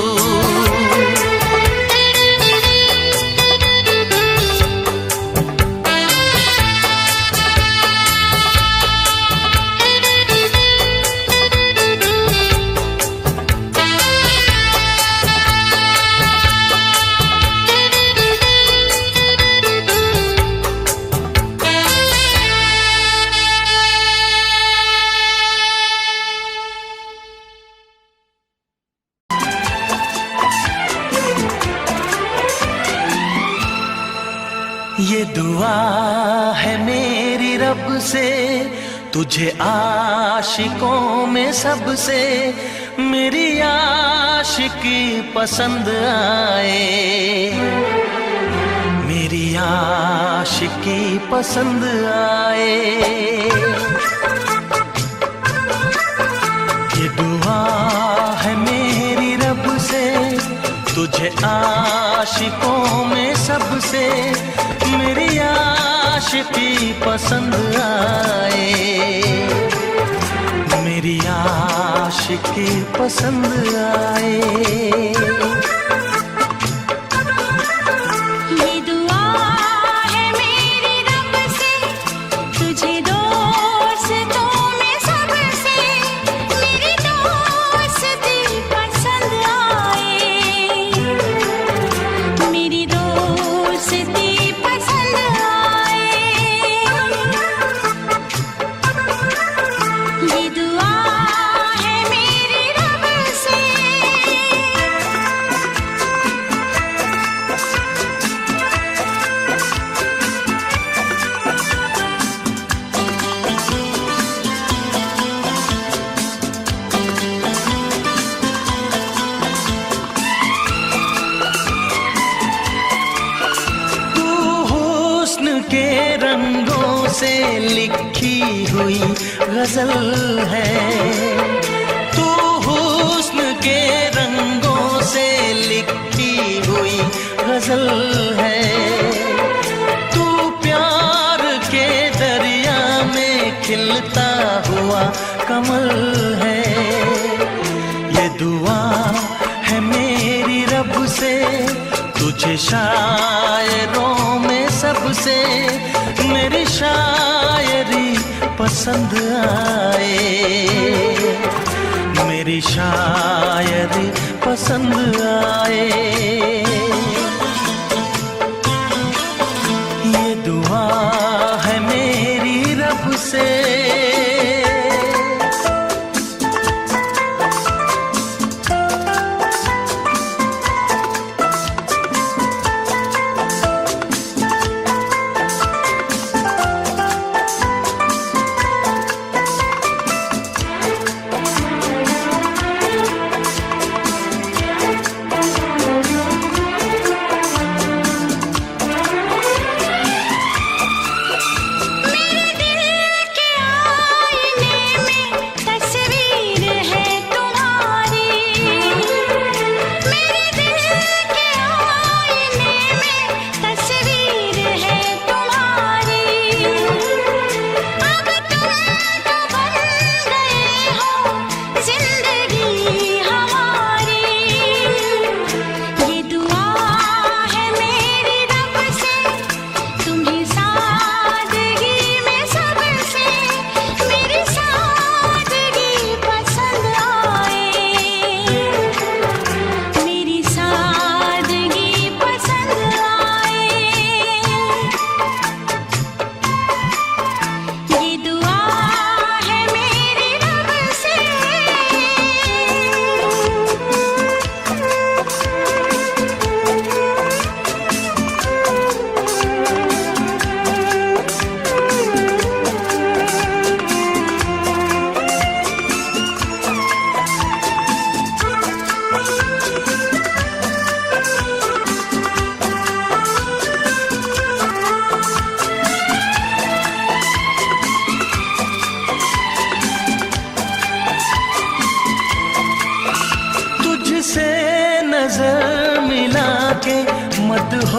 ये दुआ है मेरी रब से, तुझे आशिकों में सबसे मेरी आशिकी पसंद आए, मेरी आशिकी पसंद आए। ये दुआ है मेरी रब से, तुझे आशिकों में सबसे मेरी आशिकी पसंद आए, मेरी आशिकी पसंद आए। ये दुआ है मेरी रब से, तुझे दोस्तों में सबसे मेरी दोस्ती पसंद आए, मेरी दोस्ती पसंद आए। ये दुआ है मेरी रब से। तू हुस्न के रंगों से लिखी हुई गजल है, तू हुस्न के रंगों से लिखी हुई गजल है, तू प्यार के दरिया में खिलता हुआ कमल है। ये दुआ है मेरी रब से, तुझे शायरों में सबसे मेरी शायरी पसंद आए, मेरी शायरी पसंद आए। ये दुआ है मेरी रब से।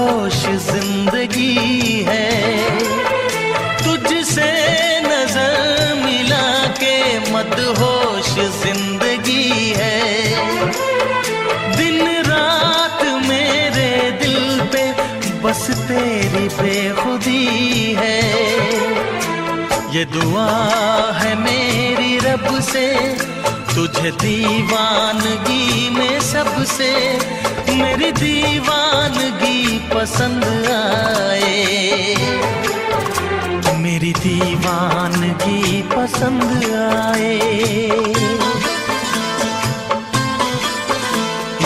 मदहोश जिंदगी है। तुझसे नजर मिला के मदहोश जिंदगी है। दिन रात मेरे दिल पे बस तेरी बेखुदी है। ये दुआ है मेरी रब से, तुझे दीवानगी में सबसे मेरी दीवानगी पसंद आए। मेरी दीवानगी पसंद आए।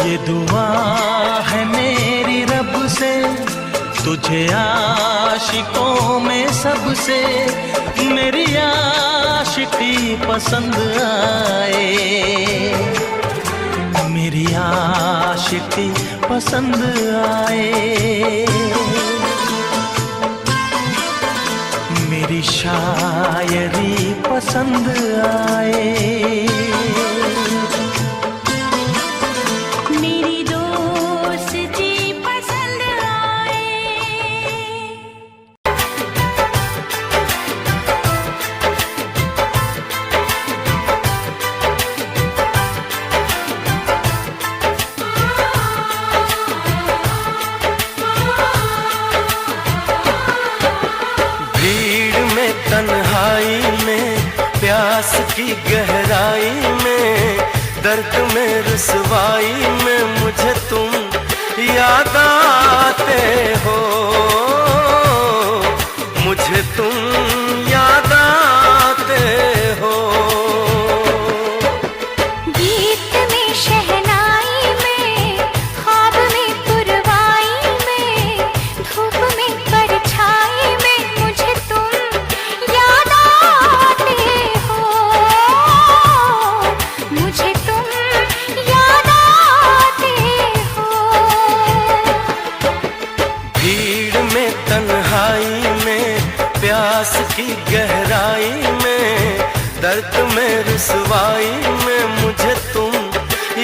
ये दुआ है मेरी रब से, तुझे आशिकों में सबसे मेरी आशिकी पसंद आए। मेरी आशिकी पसंद आए। मेरी शायरी पसंद आए। मेरी दोस्ती पसंद आए। तन्हाई में, प्यास की गहराई में, दर्द में रुसवाई में मुझे तुम याद आते हो। मुझे तुम याद आते हो। गीत में शहनाई में, ख्वाब में पुरवाई में, धूप में परछाई में मुझे तुम याद आते हो। मुझे तुम याद आते हो। भीड़ में, तन्हाई में, प्यास की गहराई में, दर्द में रुसवाई में मुझे तुम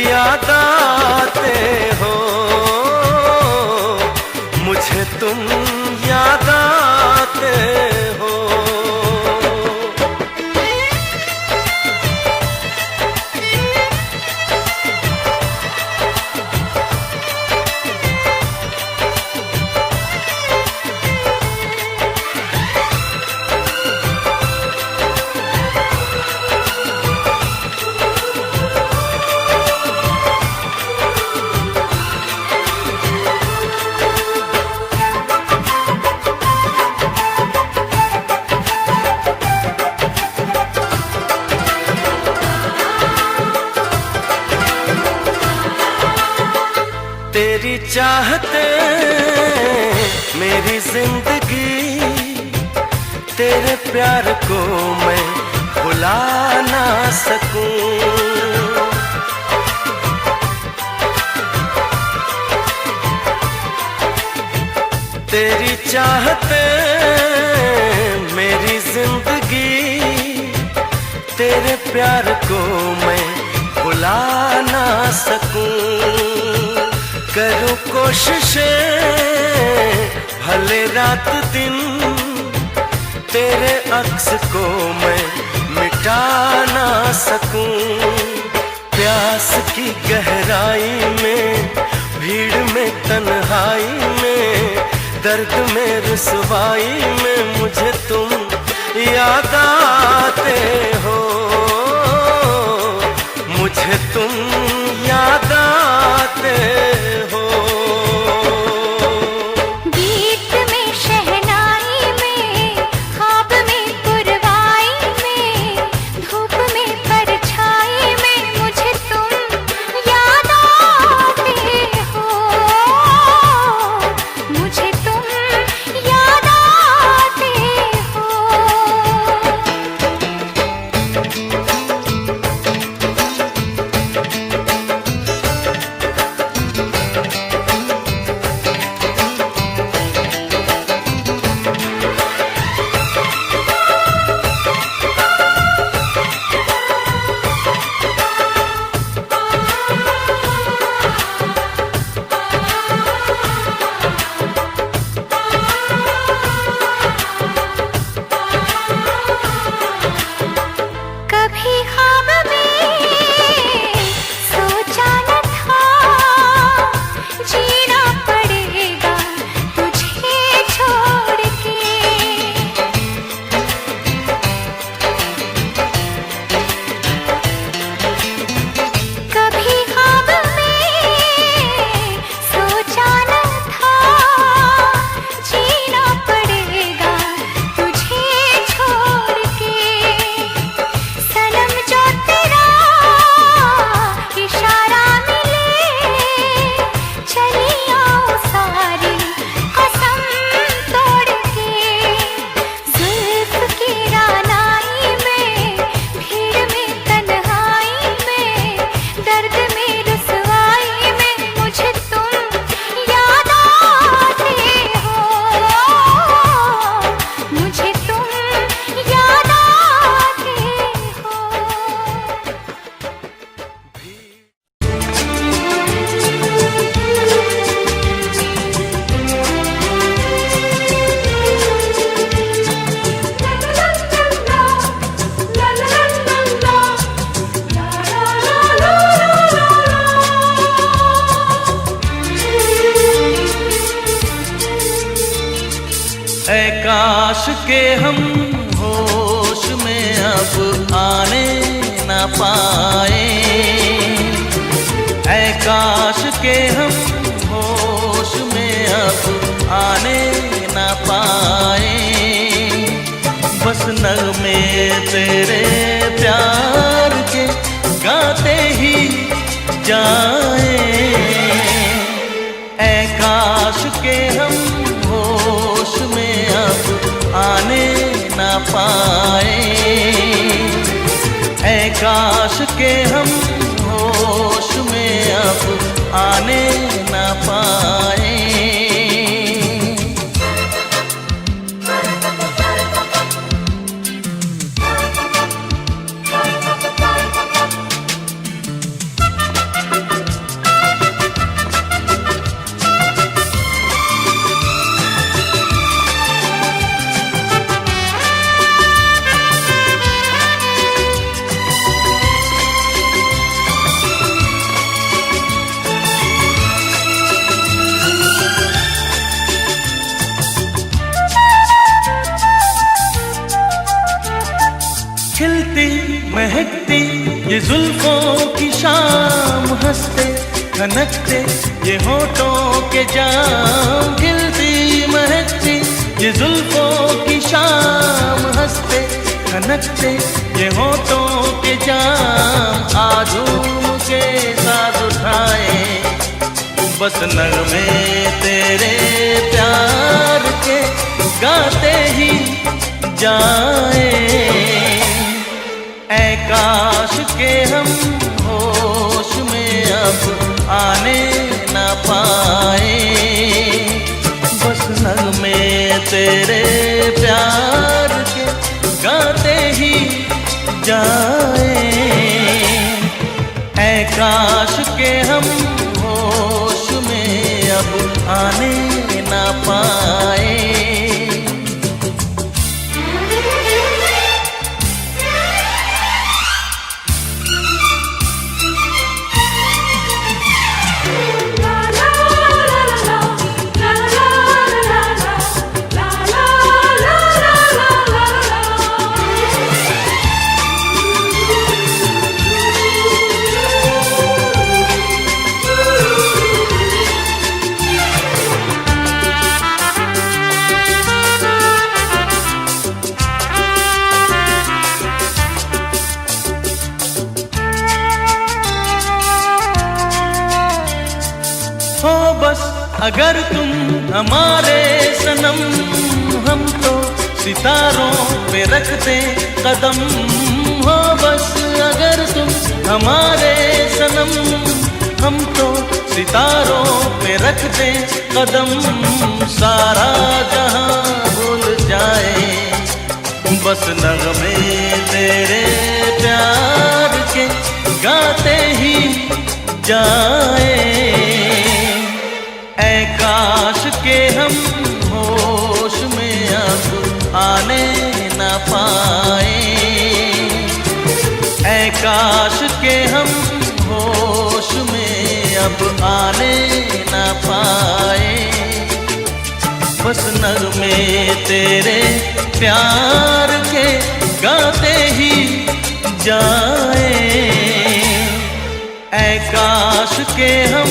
याद आते हो। मुझे तुम याद आते हो। तेरी चाहते मेरी जिंदगी, तेरे प्यार को मैं भुला ना सकूं। तेरी चाहते मेरी जिंदगी, तेरे प्यार को मैं भुला ना सकूं। करूं कोशिशें भले रात दिन, तेरे अक्स को मैं मिटा ना सकूं। प्यास की गहराई में, भीड़ में, तन्हाई में, दर्द में, रुसवाई में मुझे तुम याद आते हो। मुझे तुम याद आते हो। गीत में शहनाई में, ख्वाब में पुरवाई में, धूप में परछाई में मुझे तुम याद आते हो। मुझे तुम याद आते हो। के हम होश में अब आने न पाए, ऐ काश के हम होश में अब आने न पाए। बस नगमे तेरे प्यार के गाते ही जाए, ऐ काश के हम होश में अब आने न पाए, ऐ काश के हम होश में अब आने न पाए। खिलती महकती ये जुल्फों की शाम, हंसते खनकते ये होठों के जाम। खिलती महकती ये जुल्फों की शाम, हंसते खनकते ये होठों के जाम। आजूम के साथ उठाए बस नगमे तेरे प्यार के गाते ही जाए, ऐ काश के हम होश में अब आने न पाए। बस नगमे तेरे प्यार के गाते ही जाए, ऐ काश के हम होश में अब आने न पाए। हो बस अगर तुम हमारे सनम, हम तो सितारों पे रखते कदम। हो बस अगर तुम हमारे सनम, हम तो सितारों पे रखते कदम। सारा जहां भूल जाए बस नगमे तेरे प्यार के गाते ही जाए, ऐ काश के हम होश में अब आने न पाए, ऐ काश के हम होश में अब आने न पाए। बस नगमे तेरे प्यार के गाते ही जाए, ऐ काश के हम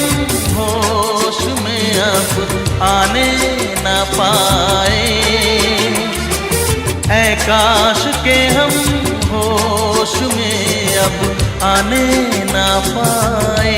होश में अब आने न पाए, ऐ काश के हम होश में अब आने न पाए।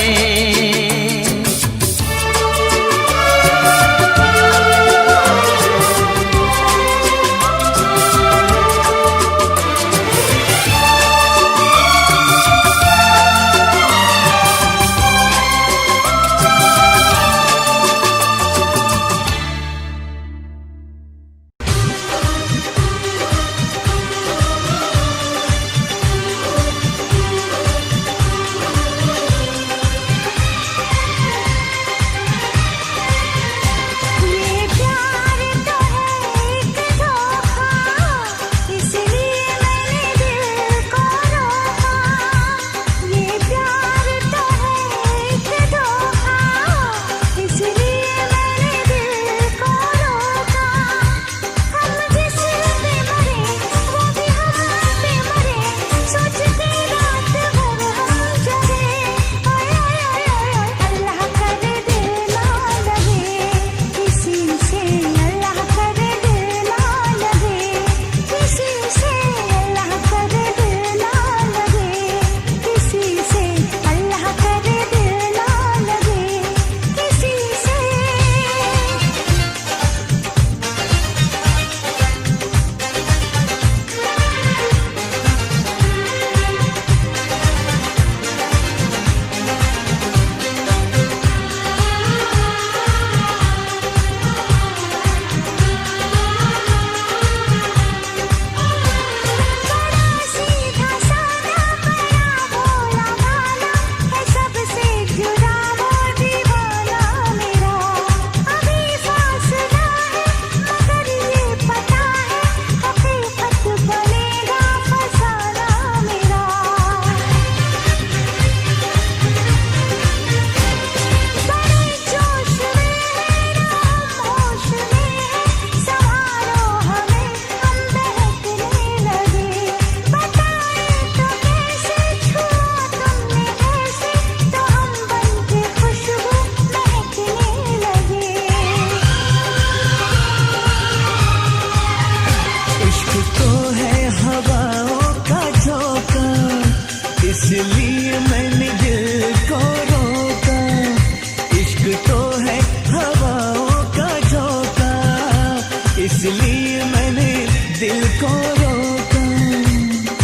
दिल को रोका।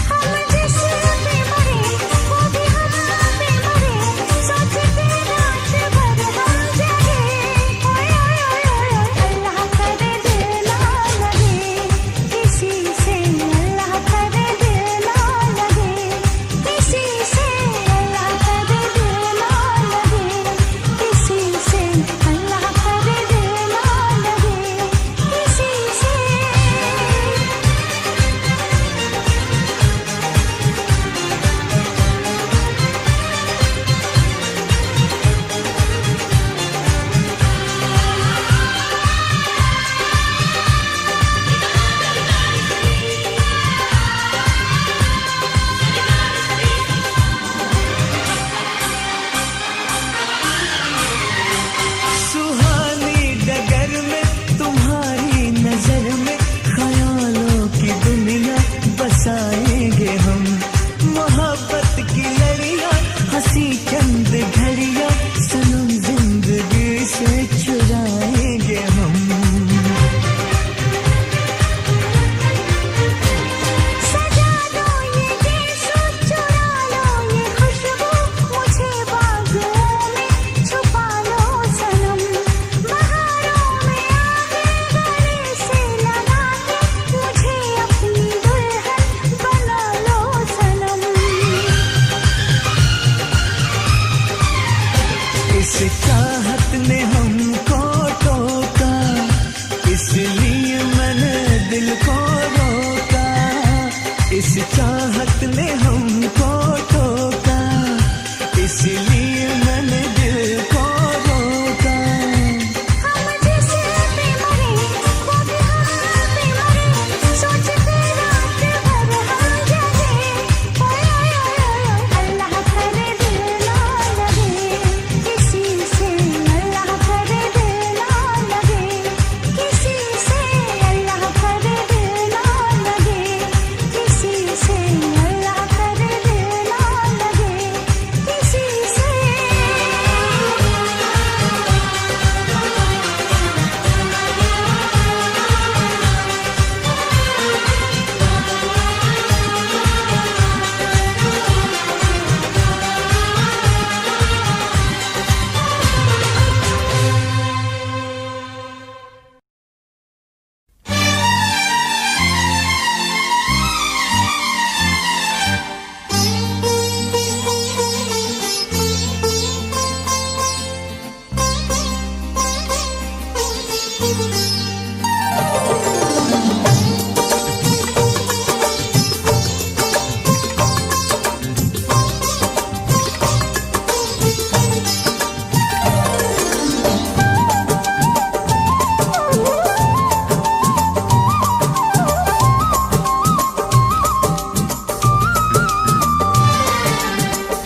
हम जिस पे मरे वो भी हम पे मरे, सोच के रात भर हम जगे। ओए ओए ओए ओए अल्लाह करे दिल ना लगे किसी से, अल्लाह करे दिल ना लगे किसी से, अल्लाह करे दिल ना लगे किसी से, अल्लाह करे दिल ना लगे किसी से। सुहानी डगर में तुम्हारी नजर में ख्यालों की दुनिया बसाएंगे हम। मोहब्बत की लड़ियां हंसी चंद घड़ियां सनम जिंदगी से चुराएंगे हम। सजा दो ये गीत, चुरा लो ये खुशबू, मुझे बागों में छुपा लो सनम। बहारों में आगे गले से लगा के मुझे अपनी दुल्हन बना लो सनम। इस चाहत ने हमको टोका, इसलिए मैंने दिल को रोका। इस चाहत ने हमको टोका, इसलिए मैंने दिल को रोका। हम जिस पे मरे वो भी हम पे मरे, सोच के रात भर हम जगे। ओए ओए ओए ओए अल्लाह करे दिल ना लगे किसी से, अल्लाह करे दिल ना लगे किसी से, अल्लाह करे दिल ना लगे किसी से, अल्लाह करे दिल ना लगे किसी से।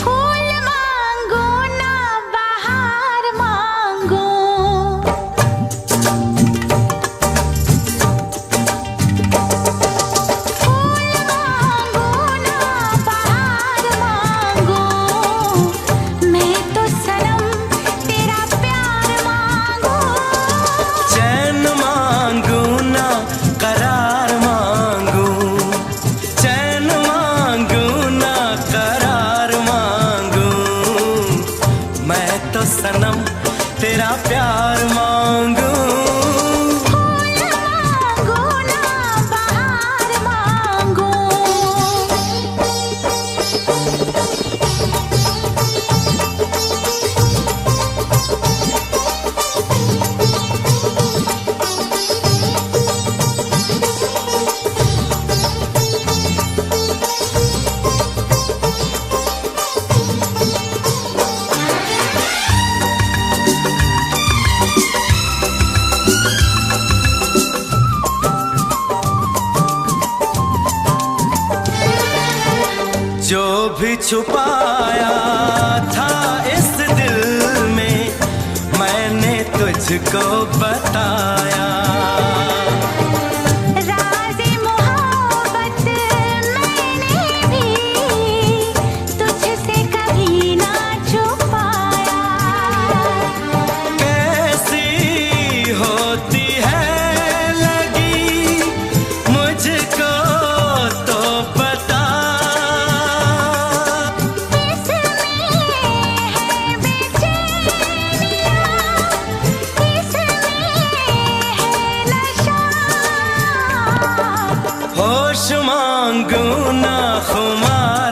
फूल मांगो ना बहार मांगो, फूल मांगो ना बहार मांगो, मैं तो सनम तेरा प्यार मांगू। चैन मांगू ना करार मांगू, चैन मांगू ना करार मांगू, मैं तो सनम तेरा प्यार मांगू। फूल मांगो ना बहार मांगो। जो भी छुपाया था इस दिल में मैंने तुझको बताया। राज़े मोहब्बत मैंने भी तुझसे कभी ना छुपाया। कैसी होती है लगी मुझको होश मांगू ना खुमार